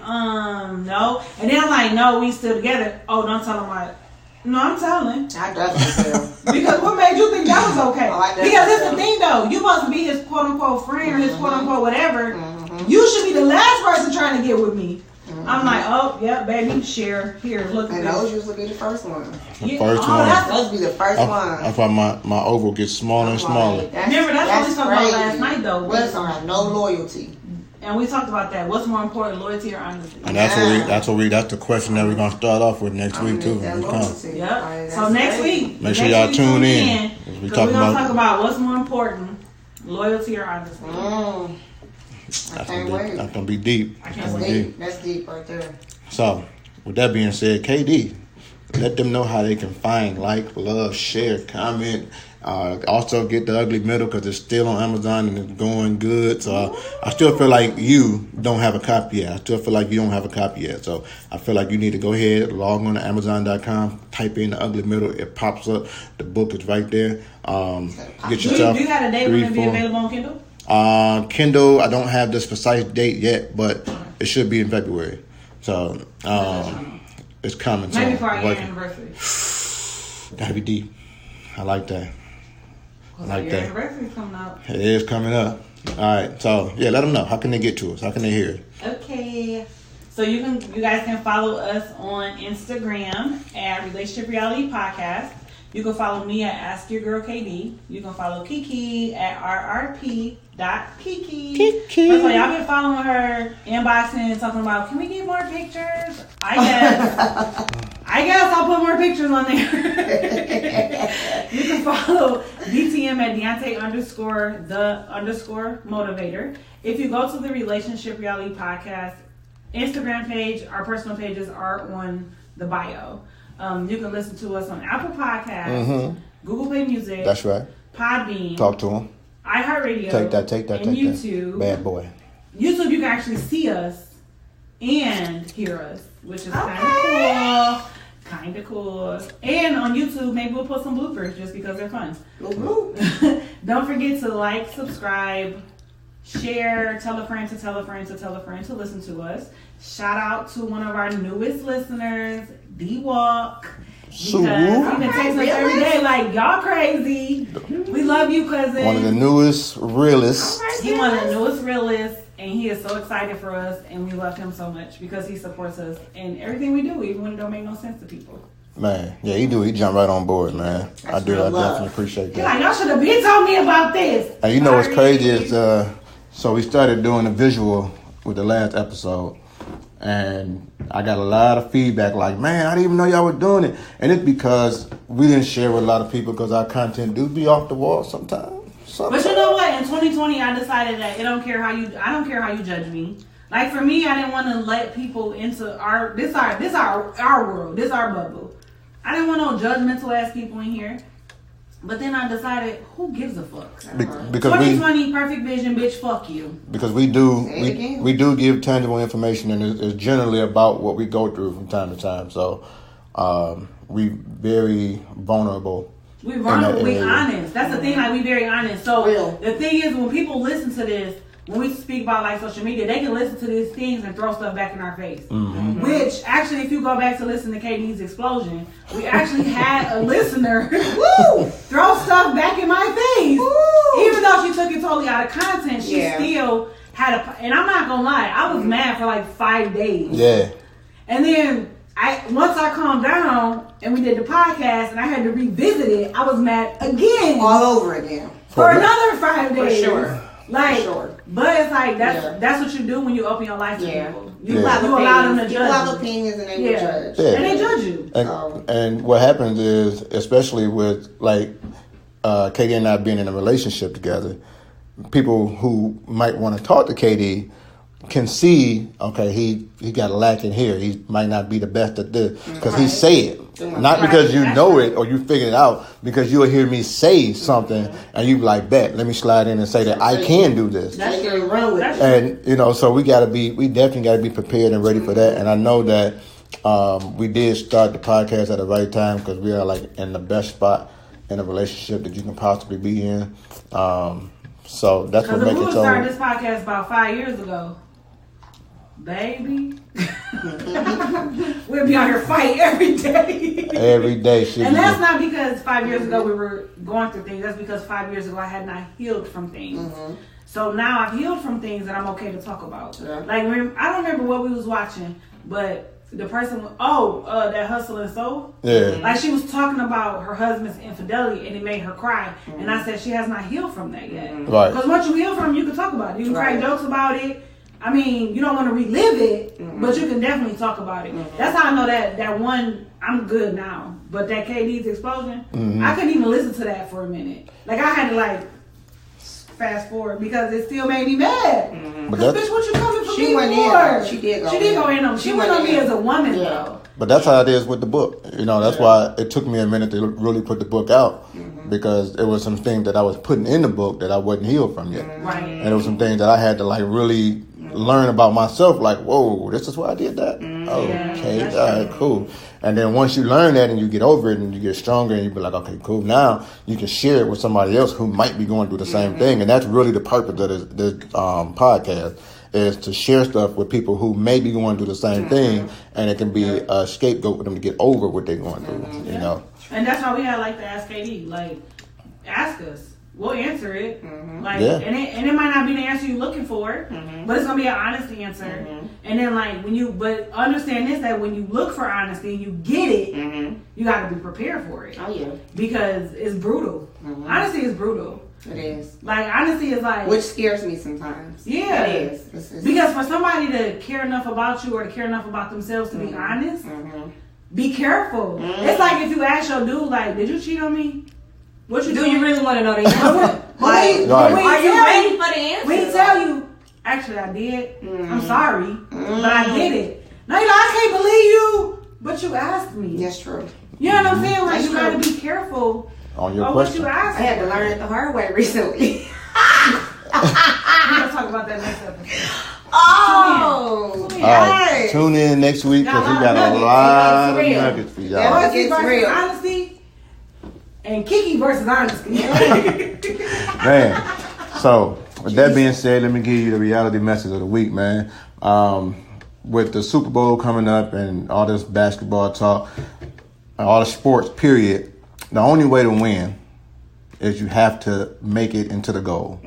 no. And then I'm like, no, we still together. Oh, don't tell them No, I'm telling. I definitely feel. Because what made you think that was okay? Oh, I definitely Because it's feel. the thing, though. You must be his quote-unquote friend or his quote-unquote whatever. You should be the last person trying to get with me. I'm like, oh, yeah, baby, share. Here, look at And this. those usually be the first one. The first one. Those be the first one. That's why my oval gets smaller and smaller. Remember, that's what we talked about last night, though. Women don't have no loyalty. And we talked about that. What's more important, loyalty or honesty? And that's the question that we're gonna start off with next week too. When we come. Yep. So next week, make sure y'all tune in. We're gonna talk about what's more important, loyalty or honesty. I can't wait. That's gonna be deep. I can't wait. That's deep right there. So, with that being said, KD, let them know how they can find, like, love, share, comment. Also get The Ugly Middle because it's still on Amazon and it's going good. So I still feel like you don't have a copy yet. I still feel like you don't have a copy yet. So I feel like you need to go ahead, log on to Amazon.com, type in The Ugly Middle. It pops up. The book is right there. Get yourself. Do you got a date when it'll be available on Kindle? Kindle, I don't have this precise date yet, but it should be in February. So it's coming. Maybe for our year anniversary. Gotta be deep. I like that. Like your anniversary's coming up. It is coming up. All right. So yeah, let them know. How can they get to us? How can they hear it? Okay. So you guys can follow us on Instagram at Relationship Reality Podcast. You can follow me at Ask Your Girl KD. You can follow Kiki at rrp.kiki. Kiki. So y'all been following her, inboxing, talking about, can we get more pictures? I guess I'll put more pictures on there. You can follow DTM at Deontay_the_motivator. If you go to the Relationship Reality Podcast Instagram page, our personal pages are on the bio. You can listen to us on Apple Podcasts, Google Play Music. That's right. Podbean. Talk to them. iHeartRadio. Take that. And YouTube. Bad boy. YouTube, you can actually see us and hear us, which is kind of cool. And on YouTube, maybe we'll put some bloopers just because they're fun. Don't forget to like, subscribe, share, tell a friend to tell a friend to tell a friend to listen to us. Shout out to one of our newest listeners, D-Walk. Because he been texting us every day like, y'all crazy. We love you, cousin. One of the newest realists. He's one of the newest realists, and he is so excited for us, and we love him so much because he supports us in everything we do, even when it don't make no sense to people. Man, yeah, he do. He jump right on board, man. I definitely appreciate that. Like, y'all should have been told me about this. And you know what's crazy is, so we started doing a visual with the last episode. And I got a lot of feedback like, man, I didn't even know y'all were doing it. And it's because we didn't share with a lot of people because our content do be off the wall sometimes. But you know what? In 2020, I decided that I don't care how you judge me. Like for me, I didn't want to let people into our world. This our bubble. I didn't want no judgmental ass people in here. But then I decided, who gives a fuck? Because 2020, perfect vision, bitch, fuck you. Because we do give tangible information, and it's generally about what we go through from time to time. So we very vulnerable. We honest. That's the thing, like we very honest. So the thing is, when people listen to this, when we speak about like social media, they can listen to these things and throw stuff back in our face. Mm-hmm. Which actually, if you go back to listen to KD's explosion, we actually had a listener throw stuff back in my face. Woo! Even though she took it totally out of content, she still had and I'm not gonna lie, I was mad for like 5 days. Yeah. And then once I calmed down and we did the podcast and I had to revisit it, I was mad again. All over again. For another 5 days. For sure. Like, but it's like that's what you do when you open your life to people. You allow them to judge. People have opinions and they will judge. Yeah. And they judge you. And what happens is, especially with like KD and I being in a relationship together, people who might want to talk to KD can see, okay, he got a lack in here. He might not be the best at this because he say it. Not because you know it or you figured it out, because you'll hear me say something and you be like, bet, let me slide in and say that I can do this. And, you know, so we definitely got to be prepared and ready for that. And I know that we did start the podcast at the right time because we are like in the best spot in a relationship that you can possibly be in. So that's what makes it so. We started this podcast about 5 years ago. Baby. We'll be on here fighting every day. Every day. And that's not because 5 years ago we were going through things. That's because 5 years ago I had not healed from things. Mm-hmm. So now I've healed from things that I'm okay to talk about. Yeah. Like, I don't remember what we was watching, but the person, that Hustle and Soul. Yeah. Like, she was talking about her husband's infidelity and it made her cry. Mm-hmm. And I said she has not healed from that yet. Right. Because once you heal from it, you can talk about it. You can crack jokes about it. I mean, you don't want to relive it, but you can definitely talk about it. That's how I know that one, I'm good now. But that KD's explosion, I couldn't even listen to that for a minute. Like, I had to, like, fast forward because it still made me mad. Because, bitch, what you coming for me for? She did go in on me. She went on me as a woman, though. But that's how it is with the book. You know, that's why it took me a minute to really put the book out. Because there was some things that I was putting in the book that I wasn't healed from yet. Right. And there was some things that I had to, like, really learn about myself. Like, whoa, this is why I did that? Okay, all right, cool. And then once you learn that and you get over it and you get stronger and you be like, okay, cool. Now you can share it with somebody else who might be going through the same thing. And that's really the purpose of this podcast, is to share stuff with people who may be going through the same thing, and it can be a scapegoat for them to get over what they're going through, you know. And that's why we had like the Ask KD. Like, ask us. We'll answer it. Like, and it might not be the answer you're looking for, but it's gonna be an honest answer. And then like but understand this, that when you look for honesty and you get it, you gotta be prepared for it. Oh yeah. Because it's brutal. Honesty is brutal. It is. Like, honesty is like, which scares me sometimes. Yeah. It is. Because for somebody to care enough about you or to care enough about themselves to be honest, be careful. It's like if you ask your dude, like, did you cheat on me? What you Do you really want to know the answer? Like, are you ready for the answer? We tell you, actually I did. I'm sorry, but I did it. Now you're like, I can't believe you, but you asked me. That's true. You know what I'm saying? Like, That's you gotta true. be careful On your of question. what you ask. I had to learn it the hard way recently. We're gonna talk about that next episode. Oh, All right, tune in next week because we got a lot of nuggets for y'all. Honesty versus real. honesty, and Kiki versus honesty. Man, so with that being said, let me give you the reality message of the week, man. With the Super Bowl coming up and all this basketball talk, all the sports, period, the only way to win is you have to make it into the goal.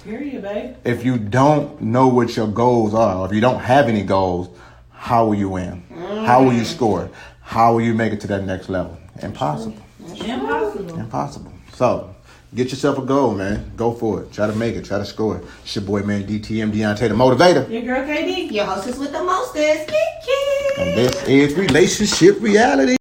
Period, babe. If you don't know what your goals are, or if you don't have any goals, how will you win? How will you score? How will you make it to that next level? Impossible. Impossible. So, get yourself a goal, man. Go for it. Try to make it. Try to score it. It's your boy, man, DTM, Deontay, the motivator. Your girl, KD. Your hostess with the mostest, Kiki. And this is Relationship Reality.